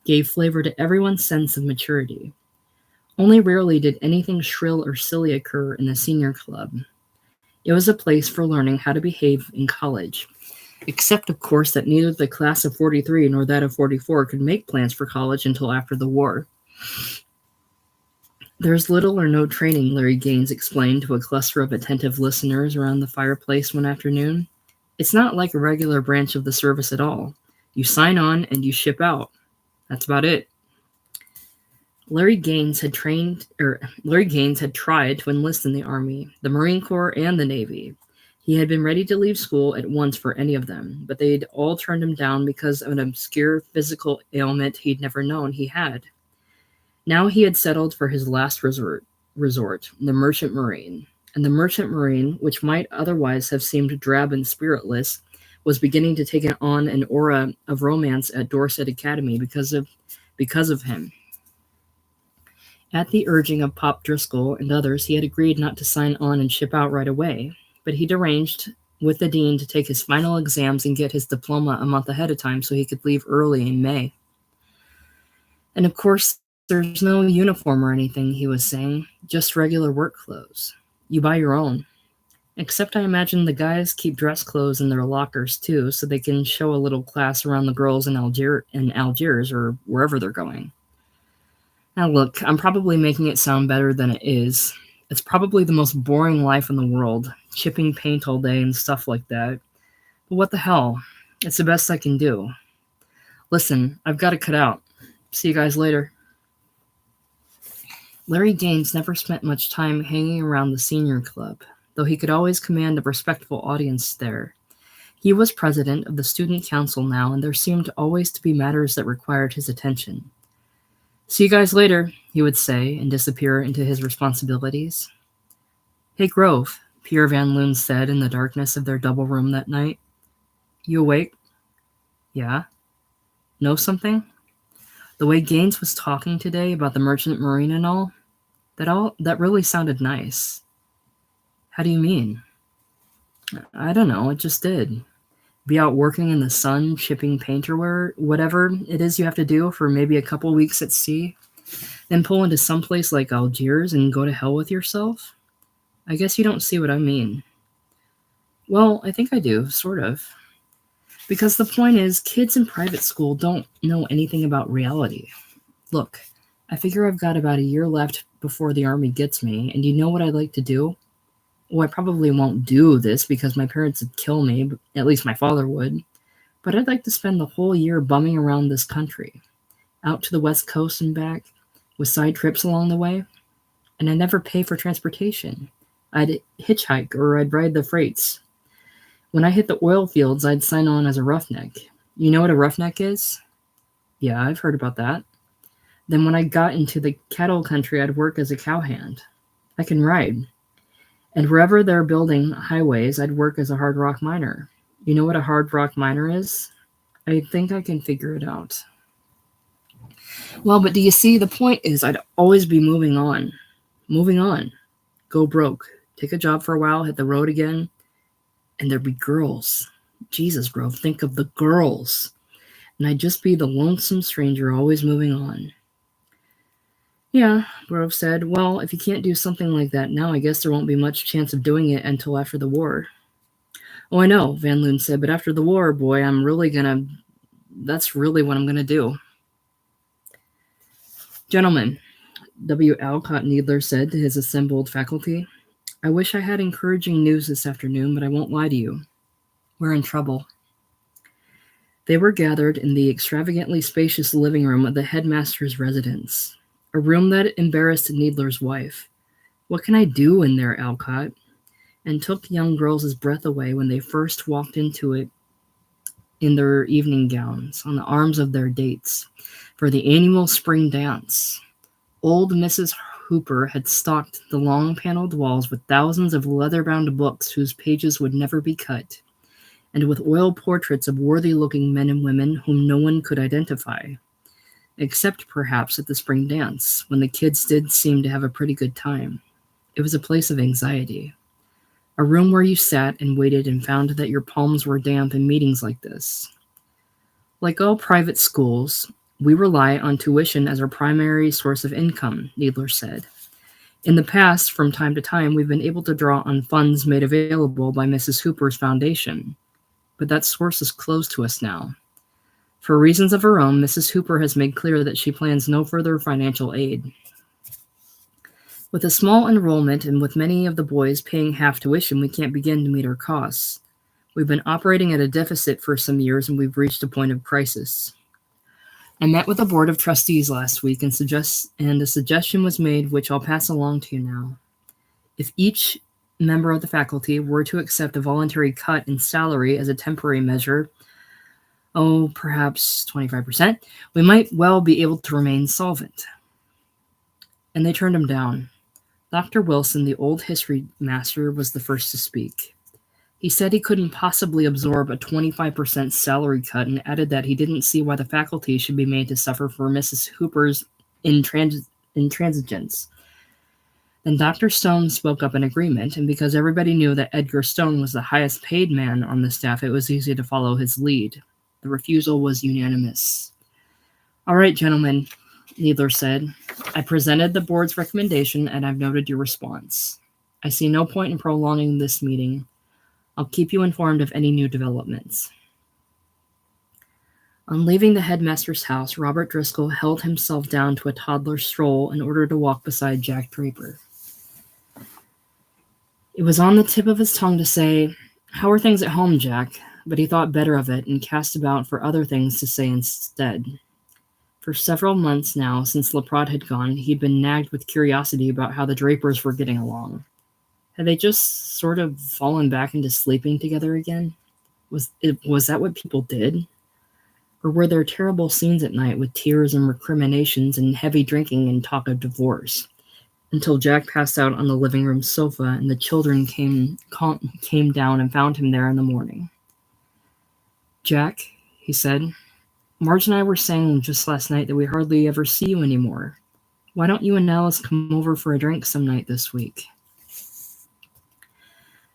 S1: gave flavor to everyone's sense of maturity. Only rarely did anything shrill or silly occur in the senior club. It was a place for learning how to behave in college, except, of course, that neither the class of 43 nor that of 44 could make plans for college until after the war. There's little or no training, Larry Gaines explained to a cluster of attentive listeners around the fireplace one afternoon. It's not like a regular branch of the service at all. You sign on and you ship out. That's about it. Larry Gaines had tried to enlist in the Army, the Marine Corps, and the Navy. He had been ready to leave school at once for any of them, but they'd all turned him down because of an obscure physical ailment he'd never known he had. Now he had settled for his last resort, the Merchant Marine. And the Merchant Marine, which might otherwise have seemed drab and spiritless, was beginning to take on an aura of romance at Dorset Academy because of him. At the urging of Pop Driscoll and others, he had agreed not to sign on and ship out right away, but he'd arranged with the dean to take his final exams and get his diploma a month ahead of time so he could leave early in May. And of course, there's no uniform or anything, he was saying, just regular work clothes. You buy your own. Except I imagine the guys keep dress clothes in their lockers too, so they can show a little class around the girls in Algiers or wherever they're going. Now look, I'm probably making it sound better than it is. It's probably the most boring life in the world, chipping paint all day and stuff like that. But what the hell? It's the best I can do. Listen, I've got to cut out. See you guys later. Larry Gaines never spent much time hanging around the senior club, though he could always command a respectful audience there. He was president of the student council now, and there seemed always to be matters that required his attention. See you guys later, he would say, and disappear into his responsibilities. Hey, Grove, Pierre Van Loon said in the darkness of their double room that night. You awake? Yeah. Know something? The way Gaines was talking today about the Merchant Marine and all, that really sounded nice. How do you mean? I don't know, it just did. Be out working in the sun, shipping paint or whatever it is you have to do for maybe a couple weeks at sea, then pull into someplace like Algiers and go to hell with yourself? I guess you don't see what I mean. Well, I think I do, sort of. Because the point is, kids in private school don't know anything about reality. Look, I figure I've got about a year left before the Army gets me, and you know what I'd like to do? Well, I probably won't do this because my parents would kill me, at least my father would. But I'd like to spend the whole year bumming around this country, out to the West Coast and back, with side trips along the way. And I'd never pay for transportation. I'd hitchhike or I'd ride the freights. When I hit the oil fields, I'd sign on as a roughneck. You know what a roughneck is? Yeah, I've heard about that. Then when I got into the cattle country, I'd work as a cowhand. I can ride. And wherever they're building highways, I'd work as a hard rock miner. You know what a hard rock miner is? I think I can figure it out. Well, but do you see, the point is I'd always be moving on. Moving on. Go broke. Take a job for a while, hit the road again. And there'd be girls. Jesus, Grove, think of the girls. And I'd just be the lonesome stranger always moving on. Yeah, Grove said. Well, if you can't do something like that now, I guess there won't be much chance of doing it until after the war. Oh, I know, Van Loon said, but after the war, boy, that's really what I'm gonna do. Gentlemen, W. Alcott Needler said to his assembled faculty, I wish I had encouraging news this afternoon, but I won't lie to you. We're in trouble. They were gathered in the extravagantly spacious living room of the headmaster's residence, a room that embarrassed Needler's wife. What can I do in there, Alcott? And took young girls' breath away when they first walked into it in their evening gowns, on the arms of their dates, for the annual spring dance. Old Mrs. Hooper had stocked the long paneled walls with thousands of leather-bound books whose pages would never be cut, and with oil portraits of worthy-looking men and women whom no one could identify, except perhaps at the spring dance, when the kids did seem to have a pretty good time. It was a place of anxiety, a room where you sat and waited and found that your palms were damp in meetings like this. Like all private schools, we rely on tuition as our primary source of income, Needler said. In the past, from time to time, we've been able to draw on funds made available by Mrs. Hooper's foundation, but that source is closed to us now. For reasons of her own, Mrs. Hooper has made clear that she plans no further financial aid. With a small enrollment and with many of the boys paying half tuition, we can't begin to meet our costs. We've been operating at a deficit for some years and we've reached a point of crisis. I met with the board of trustees last week and a suggestion was made which I'll pass along to you now. If each member of the faculty were to accept a voluntary cut in salary as a temporary measure, perhaps 25%, we might well be able to remain solvent. And they turned him down. Dr. Wilson, the old history master, was the first to speak. He said he couldn't possibly absorb a 25% salary cut and added that he didn't see why the faculty should be made to suffer for Mrs. Hooper's intransigence. Then Dr. Stone spoke up in agreement, and because everybody knew that Edgar Stone was the highest paid man on the staff, it was easy to follow his lead. The refusal was unanimous. All right, gentlemen, Needler said. I presented the board's recommendation, and I've noted your response. I see no point in prolonging this meeting. I'll keep you informed of any new developments. On leaving the headmaster's house, Robert Driscoll held himself down to a toddler stroll in order to walk beside Jack Draper. It was on the tip of his tongue to say, How are things at home, Jack? But he thought better of it and cast about for other things to say instead. For several months now, since Leprade had gone, he'd been nagged with curiosity about how the Drapers were getting along. Had they just sort of fallen back into sleeping together again? Was that what people did? Or were there terrible scenes at night with tears and recriminations and heavy drinking and talk of divorce? Until Jack passed out on the living room sofa and the children came down and found him there in the morning. Jack, he said, Marge and I were saying just last night that we hardly ever see you anymore. Why don't you and Alice come over for a drink some night this week?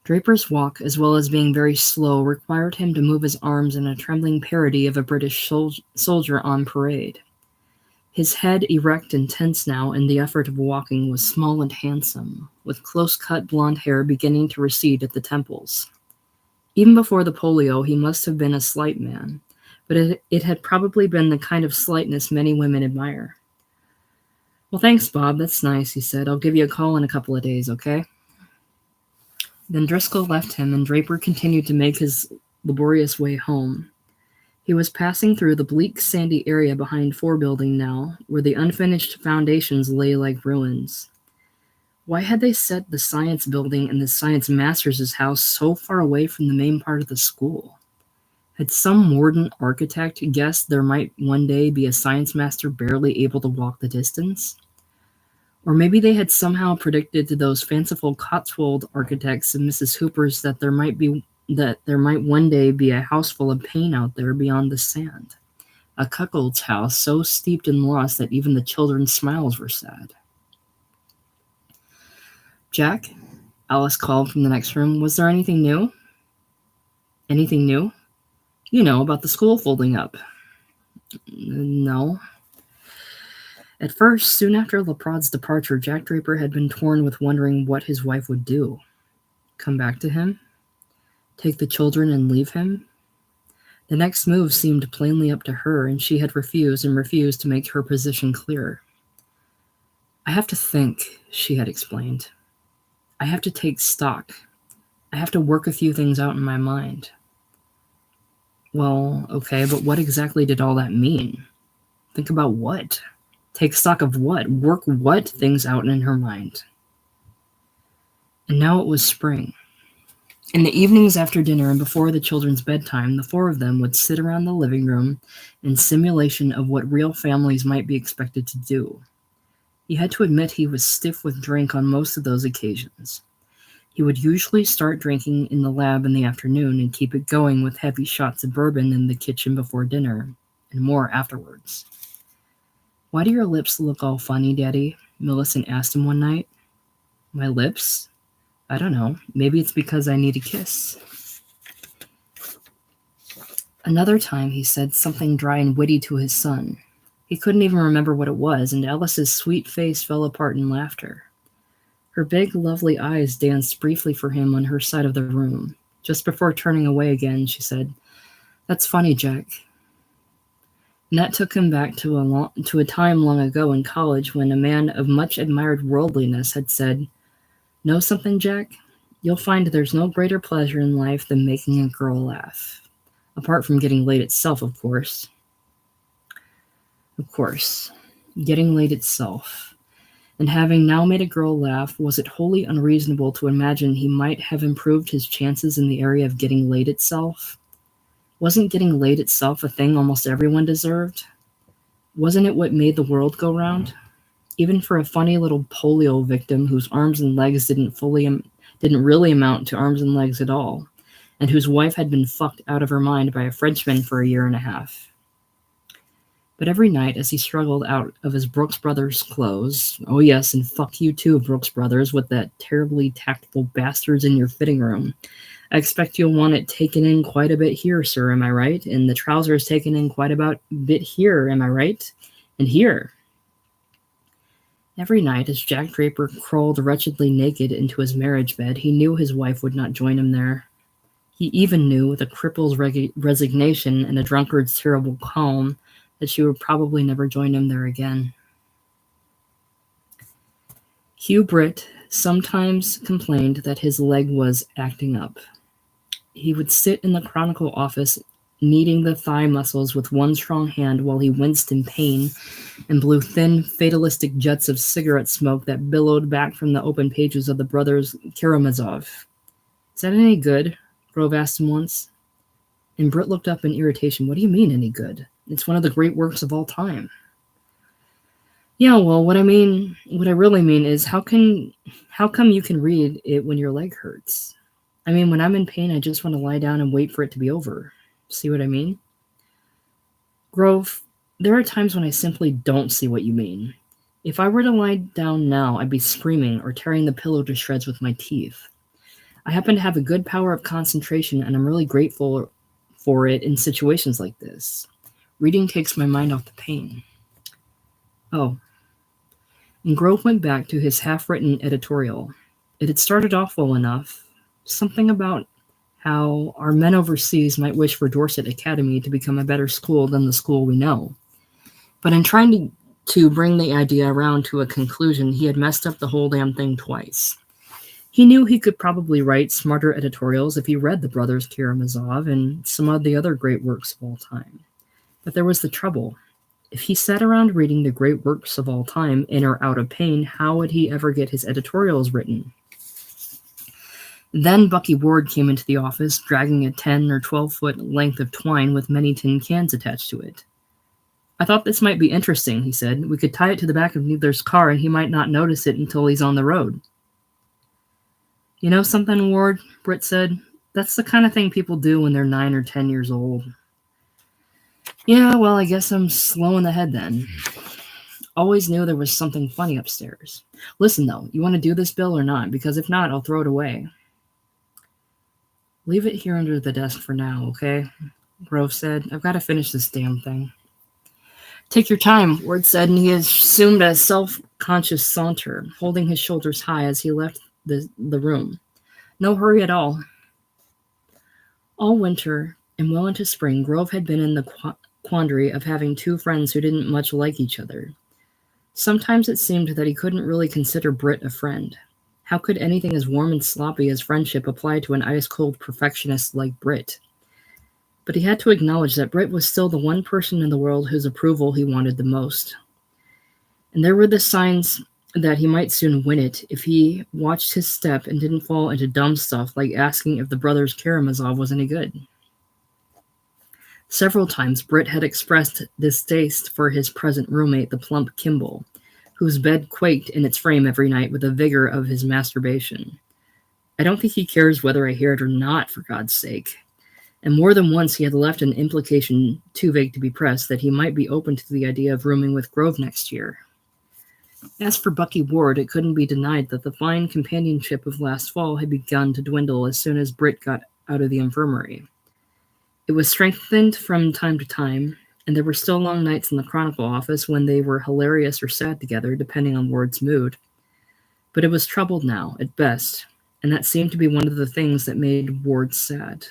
S1: Draper's walk, as well as being very slow, required him to move his arms in a trembling parody of a British soldier on parade. His head, erect and tense now in the effort of walking, was small and handsome, with close-cut blonde hair beginning to recede at the temples. Even before the polio, he must have been a slight man, but it had probably been the kind of slightness many women admire. Well, thanks, Bob. That's nice, he said. I'll give you a call in a couple of days, okay? Then Driscoll left him, and Draper continued to make his laborious way home. He was passing through the bleak, sandy area behind Four Building now, where the unfinished foundations lay like ruins. Why had they set the science building and the science master's house so far away from the main part of the school? Had some Morden architect guessed there might one day be a science master barely able to walk the distance? Or maybe they had somehow predicted to those fanciful Cotswold architects and Mrs. Hooper's that there might one day be a house full of pain out there beyond the sand, a cuckold's house so steeped in loss that even the children's smiles were sad. Jack, Alice called from the next room, was there anything new? Anything new? You know, about the school folding up. No. At first, soon after Leprade's departure, Jack Draper had been torn with wondering what his wife would do. Come back to him? Take the children and leave him? The next move seemed plainly up to her, and she had refused to make her position clear. I have to think, she had explained. I have to take stock. I have to work a few things out in my mind. Well, okay, but what exactly did all that mean? Think about what? Take stock of what? Work what things out in her mind? And now it was spring. In the evenings after dinner and before the children's bedtime, the four of them would sit around the living room in simulation of what real families might be expected to do. He had to admit he was stiff with drink on most of those occasions. He would usually start drinking in the lab in the afternoon and keep it going with heavy shots of bourbon in the kitchen before dinner, and more afterwards. "Why do your lips look all funny, Daddy?" Millicent asked him one night. "My lips? I don't know. Maybe it's because I need a kiss." Another time he said something dry and witty to his son. He couldn't even remember what it was, and Alice's sweet face fell apart in laughter. Her big, lovely eyes danced briefly for him on her side of the room. Just before turning away again, she said, "That's funny, Jack." And that took him back to a time long ago in college when a man of much admired worldliness had said, "Know something, Jack? You'll find there's no greater pleasure in life than making a girl laugh. Apart from getting laid itself, of course." Of course. Getting laid itself. And having now made a girl laugh, was it wholly unreasonable to imagine he might have improved his chances in the area of getting laid itself? Wasn't getting laid itself a thing almost everyone deserved? Wasn't it what made the world go round? Even for a funny little polio victim whose arms and legs didn't really amount to arms and legs at all, and whose wife had been fucked out of her mind by a Frenchman for a year and a half. But every night, as he struggled out of his Brooks Brothers clothes, oh yes, and fuck you too, Brooks Brothers, with that terribly tactful bastards in your fitting room. I expect you'll want it taken in quite a bit here, sir, am I right? And the trousers taken in quite a bit here, am I right? And here. Every night, as Jack Draper crawled wretchedly naked into his marriage bed, he knew his wife would not join him there. He even knew, with a cripple's resignation and a drunkard's terrible calm, that she would probably never join him there again. Hugh Britt sometimes complained that his leg was acting up. He would sit in the Chronicle office, kneading the thigh muscles with one strong hand while he winced in pain and blew thin, fatalistic jets of cigarette smoke that billowed back from the open pages of the brothers Karamazov. "Is that any good?" Grove asked him once. And Britt looked up in irritation. "What do you mean, any good? It's one of the great works of all time." "Yeah, well, what I really mean is how come you can read it when your leg hurts? I mean, when I'm in pain, I just want to lie down and wait for it to be over. See what I mean?" "Grove, there are times when I simply don't see what you mean. If I were to lie down now, I'd be screaming or tearing the pillow to shreds with my teeth. I happen to have a good power of concentration, and I'm really grateful for it in situations like this. Reading takes my mind off the pain." "Oh." And Grove went back to his half-written editorial. It had started off well enough. Something about how our men overseas might wish for Dorset Academy to become a better school than the school we know. But in trying to bring the idea around to a conclusion, he had messed up the whole damn thing twice. He knew he could probably write smarter editorials if he read the Brothers Karamazov and some of the other great works of all time. But there was the trouble. If he sat around reading the great works of all time in or out of pain, how would he ever get his editorials written? Then Bucky Ward came into the office, dragging a 10 or 12-foot length of twine with many tin cans attached to it. "I thought this might be interesting," he said. "We could tie it to the back of neither's car, and he might not notice it until he's on the road." "You know something, Ward?" Britt said. "That's the kind of thing people do when they're 9 or 10 years old." "Yeah, well, I guess I'm slow in the head then. Always knew there was something funny upstairs. Listen, though, you want to do this, Bill, or not? Because if not, I'll throw it away." "Leave it here under the desk for now, okay?" Grove said. "I've got to finish this damn thing." "Take your time," Ward said, and he assumed a self-conscious saunter, holding his shoulders high as he left the room. "No hurry at all." All winter and well into spring, Grove had been in the quandary of having two friends who didn't much like each other. Sometimes it seemed that he couldn't really consider Britt a friend. How could anything as warm and sloppy as friendship apply to an ice-cold perfectionist like Britt? But he had to acknowledge that Britt was still the one person in the world whose approval he wanted the most. And there were the signs that he might soon win it if he watched his step and didn't fall into dumb stuff like asking if the brothers Karamazov was any good. Several times Britt had expressed distaste for his present roommate, the plump Kimball, whose bed quaked in its frame every night with the vigor of his masturbation. I don't think he cares whether I hear it or not, for God's sake. And more than once he had left an implication too vague to be pressed that he might be open to the idea of rooming with Grove next year. As for Bucky Ward, it couldn't be denied that the fine companionship of last fall had begun to dwindle as soon as Britt got out of the infirmary. It was strengthened from time to time, and there were still long nights in the Chronicle office when they were hilarious or sad together, depending on Ward's mood. But it was troubled now, at best, and that seemed to be one of the things that made Ward sad.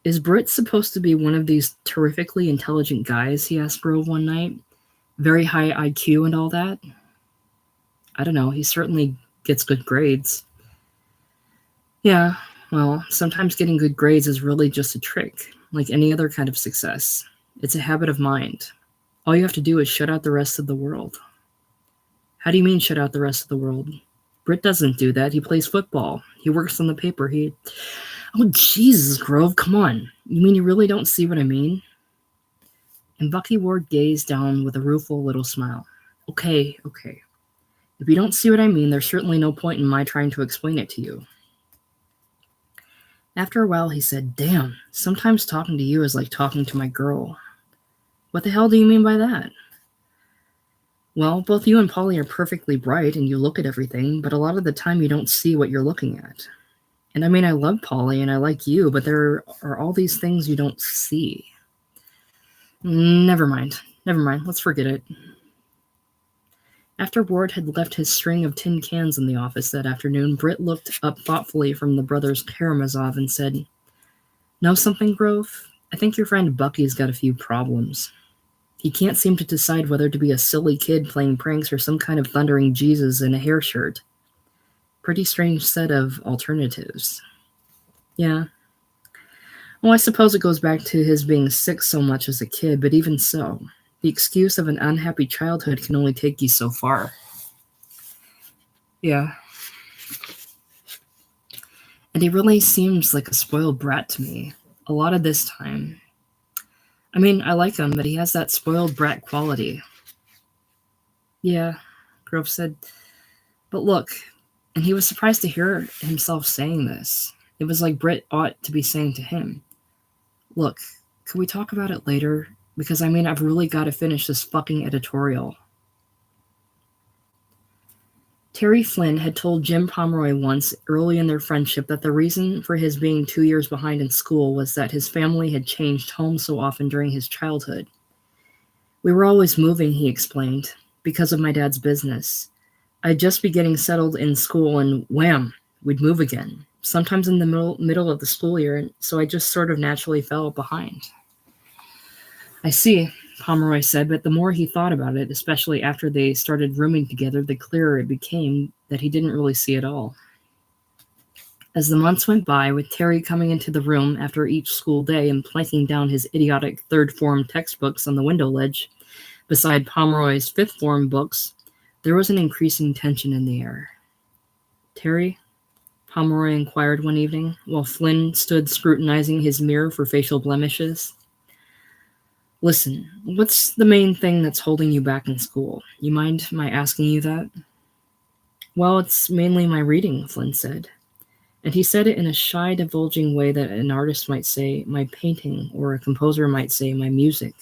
S1: Is Britt supposed to be one of these terrifically intelligent guys, he asked Grove one night? Very high IQ and all that? I don't know, he certainly gets good grades. Yeah, well, sometimes getting good grades is really just a trick, like any other kind of success. It's a habit of mind. All you have to do is shut out the rest of the world. How do you mean shut out the rest of the world? Britt doesn't do that. He plays football. He works on the paper. Oh, Jesus, Grove, come on. You mean you really don't see what I mean? And Bucky Ward gazed down with a rueful little smile. Okay. If you don't see what I mean, there's certainly no point in my trying to explain it to you. After a while, he said, Damn, sometimes talking to you is like talking to my girl. What the hell do you mean by that? Well, both you and Polly are perfectly bright and you look at everything, but a lot of the time you don't see what you're looking at. And I mean, I love Polly and I like you, but there are all these things you don't see. Never mind. Let's forget it. After Ward had left his string of tin cans in the office that afternoon, Britt looked up thoughtfully from the brothers Karamazov and said, Know something, Grove? I think your friend Bucky's got a few problems. He can't seem to decide whether to be a silly kid playing pranks or some kind of thundering Jesus in a hair shirt. Pretty strange set of alternatives. Yeah. Well, I suppose it goes back to his being sick so much as a kid, but even so, the excuse of an unhappy childhood can only take you so far. Yeah. And he really seems like a spoiled brat to me, a lot of this time. I mean, I like him, but he has that spoiled brat quality. Yeah, Grove said. But look, and he was surprised to hear himself saying this. It was like Britt ought to be saying to him, Look, could we talk about it later? Because, I mean, I've really got to finish this fucking editorial. Terry Flynn had told Jim Pomeroy once, early in their friendship, that the reason for his being 2 years behind in school was that his family had changed home so often during his childhood. We were always moving, he explained, because of my dad's business. I'd just be getting settled in school and wham, we'd move again, sometimes in the middle of the school year, so I just sort of naturally fell behind. I see, Pomeroy said, but the more he thought about it, especially after they started rooming together, the clearer it became that he didn't really see it all. As the months went by, with Terry coming into the room after each school day and planking down his idiotic third form textbooks on the window ledge, beside Pomeroy's fifth form books, there was an increasing tension in the air. Terry? Pomeroy inquired one evening, while Flynn stood scrutinizing his mirror for facial blemishes. Listen, what's the main thing that's holding you back in school? You mind my asking you that? Well, it's mainly my reading, Flynn said. And he said it in a shy, divulging way that an artist might say, my painting, or a composer might say, my music,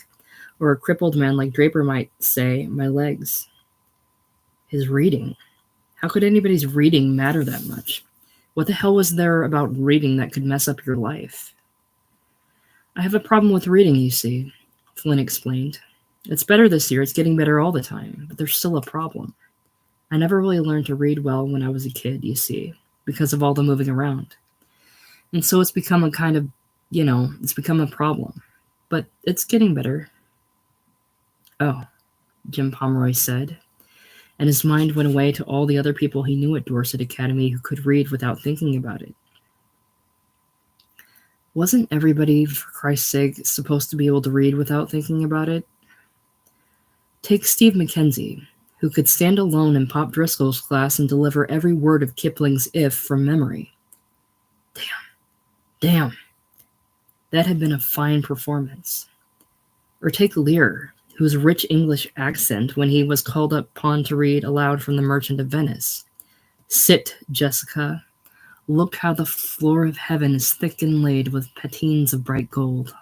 S1: or a crippled man like Draper might say, my legs. His reading. How could anybody's reading matter that much? What the hell was there about reading that could mess up your life? I have a problem with reading, you see, Flynn explained. It's better this year, it's getting better all the time, but there's still a problem. I never really learned to read well when I was a kid, you see, because of all the moving around. And so it's become a kind of, it's become a problem. But it's getting better. Oh, Jim Pomeroy said, and his mind went away to all the other people he knew at Dorset Academy who could read without thinking about it. Wasn't everybody, for Christ's sake, supposed to be able to read without thinking about it? Take Steve Mackenzie, who could stand alone in Pop Driscoll's class and deliver every word of Kipling's If from memory. Damn. That had been a fine performance. Or take Lear, whose rich English accent when he was called upon to read aloud from The Merchant of Venice. Sit, Jessica. Look how the floor of heaven is thick inlaid with patines of bright gold.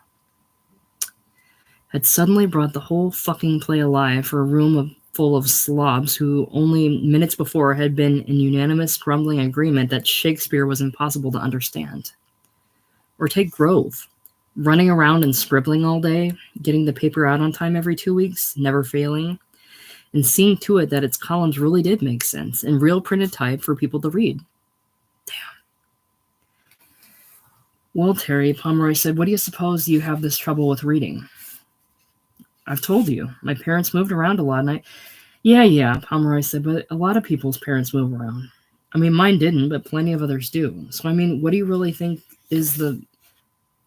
S1: Had suddenly brought the whole fucking play alive for a room full of slobs who only minutes before had been in unanimous grumbling agreement that Shakespeare was impossible to understand. Or take Grove, running around and scribbling all day, getting the paper out on time every 2 weeks, never failing, and seeing to it that its columns really did make sense in real printed type for people to read. Damn. Well, Terry, Pomeroy said, what do you suppose you have this trouble with reading? I've told you. My parents moved around a lot, and Yeah, Pomeroy said, but a lot of people's parents move around. I mean, mine didn't, but plenty of others do. So, I mean, what do you really think is the...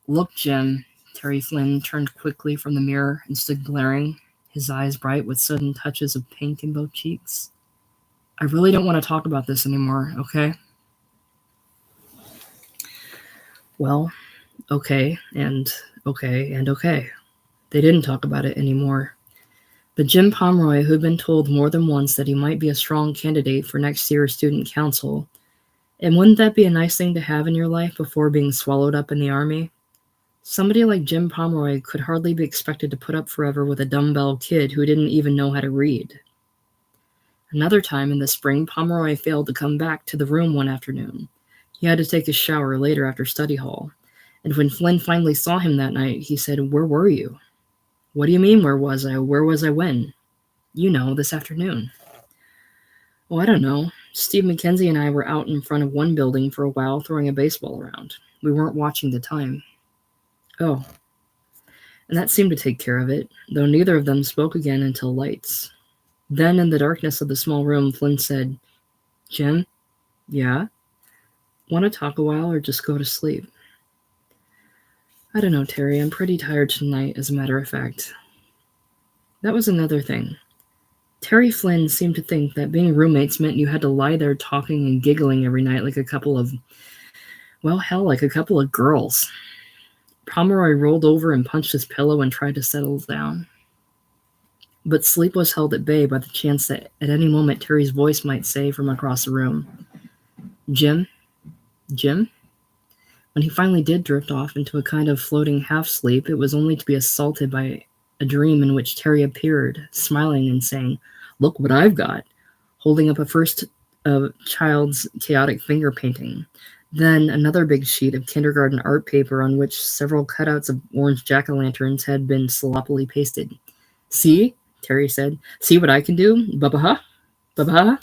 S1: Look, Jim. Terry Flynn turned quickly from the mirror and stood glaring, his eyes bright with sudden touches of pink in both cheeks. I really don't want to talk about this anymore, okay? Well, okay, and okay, and okay. They didn't talk about it anymore. But Jim Pomeroy, who had been told more than once that he might be a strong candidate for next year's student council, and wouldn't that be a nice thing to have in your life before being swallowed up in the army? Somebody like Jim Pomeroy could hardly be expected to put up forever with a dumbbell kid who didn't even know how to read. Another time in the spring, Pomeroy failed to come back to the room one afternoon. He had to take a shower later after study hall, and when Flynn finally saw him that night, he said, "Where were you?" "What do you mean, where was I? Where was I when?" "You know, this afternoon." "Oh, I don't know. Steve Mackenzie and I were out in front of one building for a while throwing a baseball around. We weren't watching the time." "Oh." And that seemed to take care of it, though neither of them spoke again until lights. Then, in the darkness of the small room, Flynn said, "Jim?" "Yeah?" "Want to talk a while or just go to sleep?" "I don't know, Terry. I'm pretty tired tonight, as a matter of fact." That was another thing. Terry Flynn seemed to think that being roommates meant you had to lie there talking and giggling every night like a couple of, well, hell, like a couple of girls. Pomeroy rolled over and punched his pillow and tried to settle down. But sleep was held at bay by the chance that at any moment Terry's voice might say from across the room, "Jim? Jim?" When he finally did drift off into a kind of floating half-sleep, it was only to be assaulted by a dream in which Terry appeared, smiling and saying, "Look what I've got," holding up a first child's chaotic finger painting, then another big sheet of kindergarten art paper on which several cutouts of orange jack-o'-lanterns had been sloppily pasted. "See?" Terry said. "See what I can do? Baba-ha? Baba-ha?"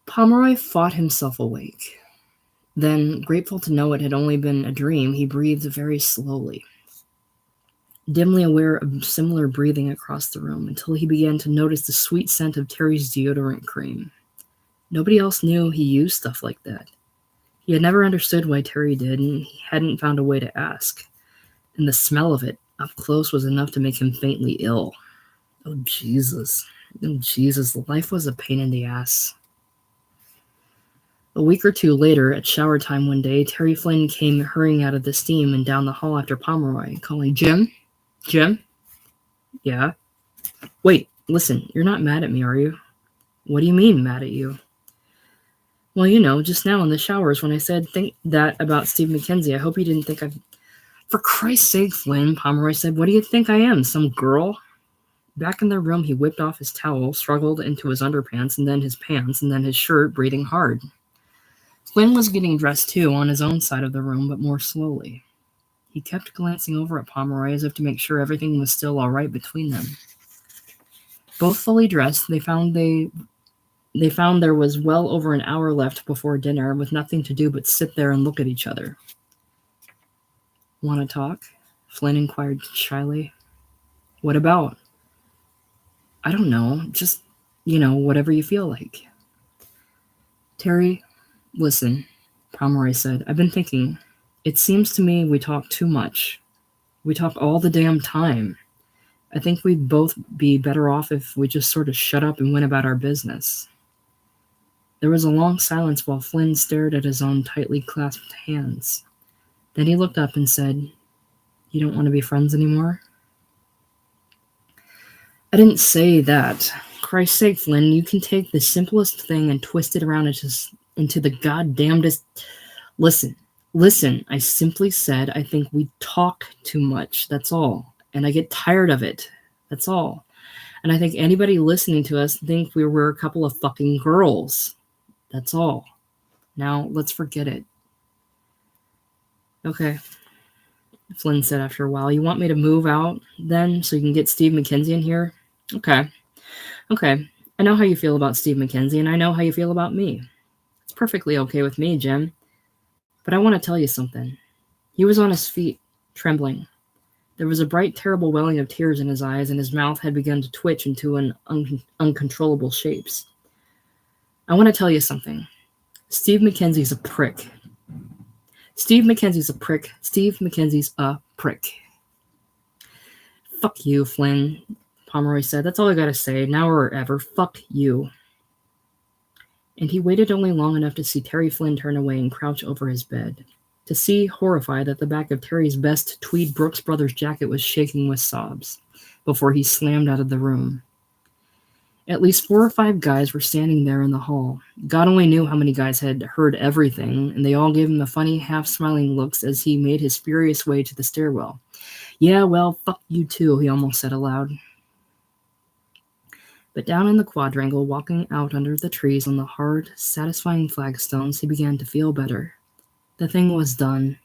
S1: Pomeroy fought himself awake. Then, grateful to know it had only been a dream, he breathed very slowly, dimly aware of similar breathing across the room, until he began to notice the sweet scent of Terry's deodorant cream. Nobody else knew he used stuff like that. He had never understood why Terry did, and he hadn't found a way to ask. And the smell of it, up close, was enough to make him faintly ill. Oh, Jesus. Oh, Jesus. Life was a pain in the ass. A week or two later, at shower time one day, Terry Flynn came hurrying out of the steam and down the hall after Pomeroy, calling, "Jim? Jim?" "Yeah?" "Wait, listen, you're not mad at me, are you?" "What do you mean, mad at you?" "Well, you know, just now in the showers when I said think that about Steve Mackenzie, I hope you didn't think I've..." "For Christ's sake, Flynn," Pomeroy said, "what do you think I am, some girl?" Back in their room, he whipped off his towel, struggled into his underpants, and then his pants, and then his shirt, breathing hard. Flynn was getting dressed too, on his own side of the room, but more slowly. He kept glancing over at Pomeroy as if to make sure everything was still all right between them. Both fully dressed, they found there was well over an hour left before dinner, with nothing to do but sit there and look at each other. "Want to talk?" Flynn inquired shyly. "What about?" I don't know, just, whatever you feel like. Terry, listen, Pomeroy said. I've been thinking. It seems to me we talk too much. We talk all the damn time. I think we'd both be better off if we just sort of shut up and went about our business. There was a long silence while Flynn stared at his own tightly clasped hands. Then he looked up and said, You don't want to be friends anymore? I didn't say that. Christ's sake, Flynn, you can take the simplest thing and twist it around into the goddamnedest. Listen, listen, I simply said I think we talk too much, that's all. And I get tired of it, that's all. And I think anybody listening to us think we were a couple of fucking girls. That's all. Now, let's forget it. Okay, Flynn said after a while. You want me to move out, then, so you can get Steve McKenzie in here? Okay. Okay. I know how you feel about Steve McKenzie, and I know how you feel about me. It's perfectly okay with me, Jim. But I want to tell you something. He was on his feet, trembling. There was a bright, terrible welling of tears in his eyes, and his mouth had begun to twitch into uncontrollable shapes. I want to tell you something. Steve McKenzie's a prick. Steve McKenzie's a prick. Steve McKenzie's a prick. Fuck you, Flynn, Pomeroy said. That's all I gotta say, now or ever. Fuck you. And he waited only long enough to see Terry Flynn turn away and crouch over his bed. To see, horrified, that the back of Terry's best tweed Brooks Brothers jacket was shaking with sobs, before he slammed out of the room. At least 4 or 5 guys were standing there in the hall. God only knew how many guys had heard everything, and they all gave him the funny, half-smiling looks as he made his furious way to the stairwell. Yeah, well, fuck you too, he almost said aloud. But down in the quadrangle, walking out under the trees on the hard, satisfying flagstones, he began to feel better. The thing was done.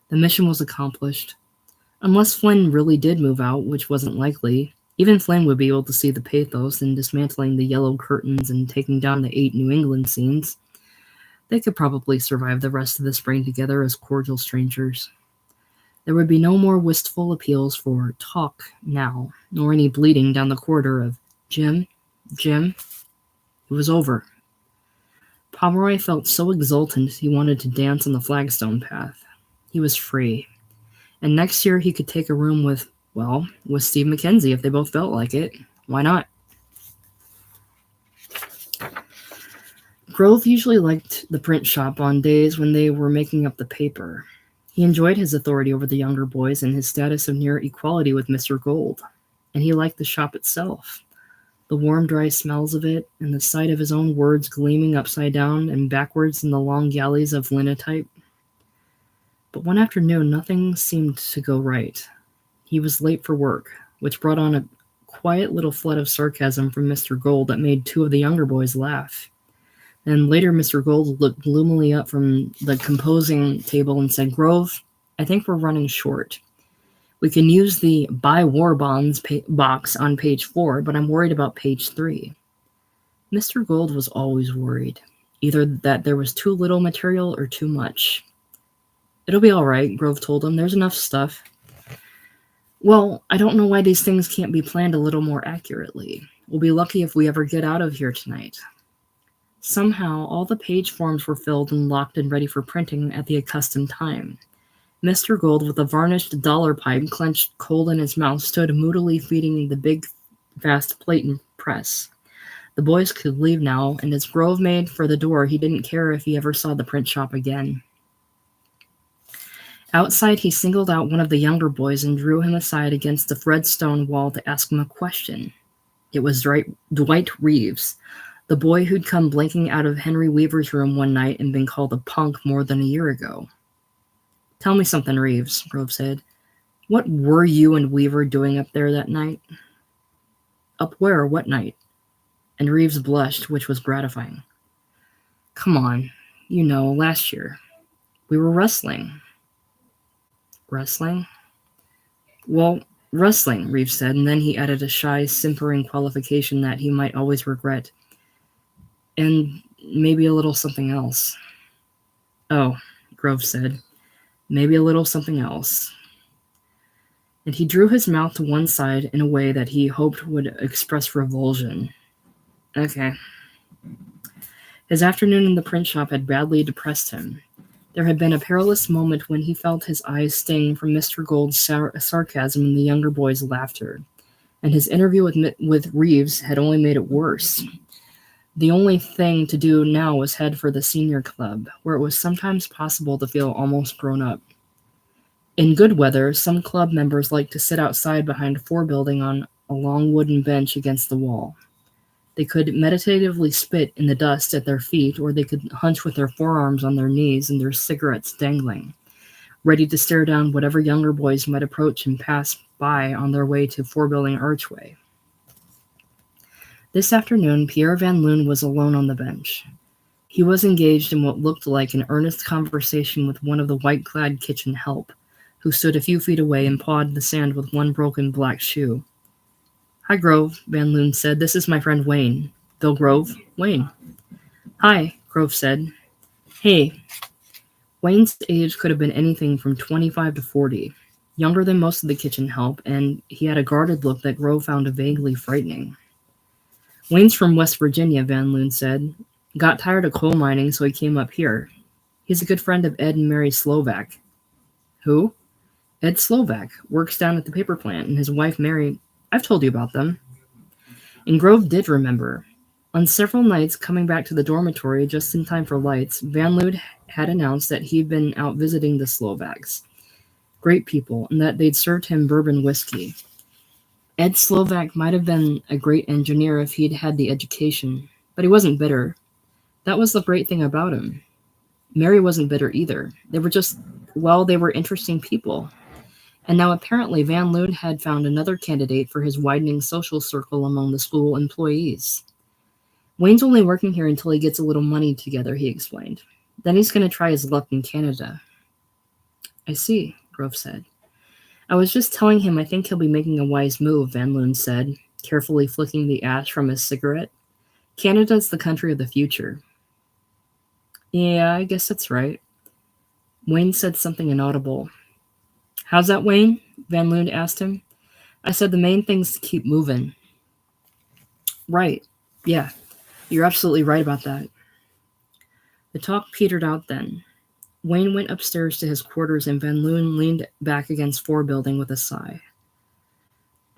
S1: The mission was accomplished. Unless Flynn really did move out, which wasn't likely, even Flynn would be able to see the pathos in dismantling the yellow curtains and taking down the 8 New England scenes. They could probably survive the rest of the spring together as cordial strangers. There would be no more wistful appeals for talk now, nor any bleating down the corridor of, Jim, Jim. It was over. Pomeroy felt so exultant he wanted to dance on the flagstone path. He was free. And next year he could take a room with Steve McKenzie if they both felt like it. Why not? Grove usually liked the print shop on days when they were making up the paper. He enjoyed his authority over the younger boys and his status of near equality with Mr. Gold. And he liked the shop itself. The warm, dry smells of it, and the sight of his own words gleaming upside down and backwards in the long galleys of linotype. But one afternoon, nothing seemed to go right. He was late for work, which brought on a quiet little flood of sarcasm from Mr. Gold that made 2 of the younger boys laugh. And later Mr. Gold looked gloomily up from the composing table and said, Grove, I think we're running short. We can use the buy war bonds box on page 4, but I'm worried about page 3. Mr. Gold was always worried, either that there was too little material or too much. It'll be all right, Grove told him. There's enough stuff. Well, I don't know why these things can't be planned a little more accurately. We'll be lucky if we ever get out of here tonight. Somehow, all the page forms were filled and locked and ready for printing at the accustomed time. Mr. Gold, with a varnished dollar pipe clenched cold in his mouth, stood moodily feeding the big, vast plate and press. The boys could leave now, and as Grove made for the door, he didn't care if he ever saw the print shop again. Outside, he singled out one of the younger boys and drew him aside against the red stone wall to ask him a question. It was Dwight Reeves, the boy who'd come blinking out of Henry Weaver's room one night and been called a punk more than a year ago. Tell me something, Reeves, Grove said. What were you and Weaver doing up there that night? Up where? What night? And Reeves blushed, which was gratifying. Come on, last year. We were wrestling. Wrestling? Well, wrestling, Reeves said, and then he added a shy, simpering qualification that he might always regret. And maybe a little something else. Oh, Grove said. Maybe a little something else. and he drew his mouth to one side in a way that he hoped would express revulsion. Okay. His afternoon in the print shop had badly depressed him. There had been a perilous moment when he felt his eyes sting from Mr. Gould's sarcasm and the younger boy's laughter, and his interview with Reeves had only made it worse. The only thing to do now was head for the senior club, where it was sometimes possible to feel almost grown up. In good weather, some club members liked to sit outside behind a four-building on a long wooden bench against the wall. They could meditatively spit in the dust at their feet, or they could hunch with their forearms on their knees and their cigarettes dangling, ready to stare down whatever younger boys might approach and pass by on their way to four-building archway. This afternoon, Pierre Van Loon was alone on the bench. He was engaged in what looked like an earnest conversation with one of the white-clad kitchen help, who stood a few feet away and pawed the sand with one broken black shoe. "Hi, Grove," Van Loon said. "This is my friend Wayne." "Bill Grove?" "Wayne." "Hi," Grove said. "Hey." Wayne's age could have been anything from 25 to 40, younger than most of the kitchen help, and he had a guarded look that Grove found vaguely frightening. "Wayne's from West Virginia," Van Loon said. "Got tired of coal mining, so he came up here. He's a good friend of Ed and Mary Slovak." "Who?" "Ed Slovak works down at the paper plant, and his wife Mary. I've told you about them." And Grove did remember. On several nights, coming back to the dormitory just in time for lights, Van Loon had announced that he'd been out visiting the Slovaks. Great people, and that they'd served him bourbon whiskey. Ed Slovak might have been a great engineer if he'd had the education, but he wasn't bitter. That was the great thing about him. Mary wasn't bitter either. They were interesting people. And now apparently Van Loon had found another candidate for his widening social circle among the school employees. "Wayne's only working here until he gets a little money together," he explained. "Then he's going to try his luck in Canada." "I see," Grove said. "I was just telling him I think he'll be making a wise move," Van Loon said, carefully flicking the ash from his cigarette. "Canada's the country of the future." "Yeah, I guess that's right." Wayne said something inaudible. "How's that, Wayne?" Van Loon asked him. "I said the main thing's to keep moving." "Right. Yeah, you're absolutely right about that." The talk petered out then. Wayne went upstairs to his quarters and Van Loon leaned back against four-building with a sigh.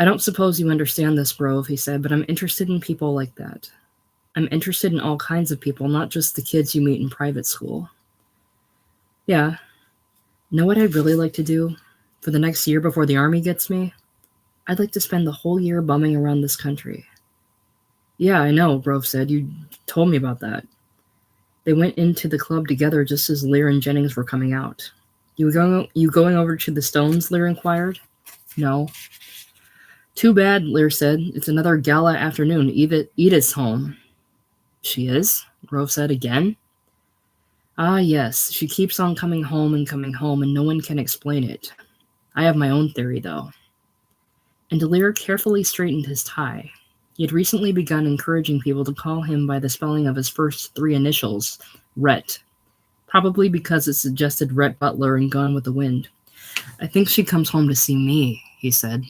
S1: "I don't suppose you understand this, Grove," he said, "but I'm interested in people like that. I'm interested in all kinds of people, not just the kids you meet in private school." "Yeah. Know what I'd really like to do? For the next year before the army gets me? I'd like to spend the whole year bumming around this country." "Yeah, I know," Grove said. "You told me about that." They went into the club together just as Lear and Jennings were coming out. You going over to the Stones?" Lear inquired. "No." "Too bad," Lear said. "It's another gala afternoon. Edith's home." "She is?" Grove said. "Again?" "Ah, yes. She keeps on coming home, and no one can explain it. I have my own theory, though." And Lear carefully straightened his tie. He had recently begun encouraging people to call him by the spelling of his first three initials, Rhett, probably because it suggested Rhett Butler in Gone with the Wind. "I think she comes home to see me," he said.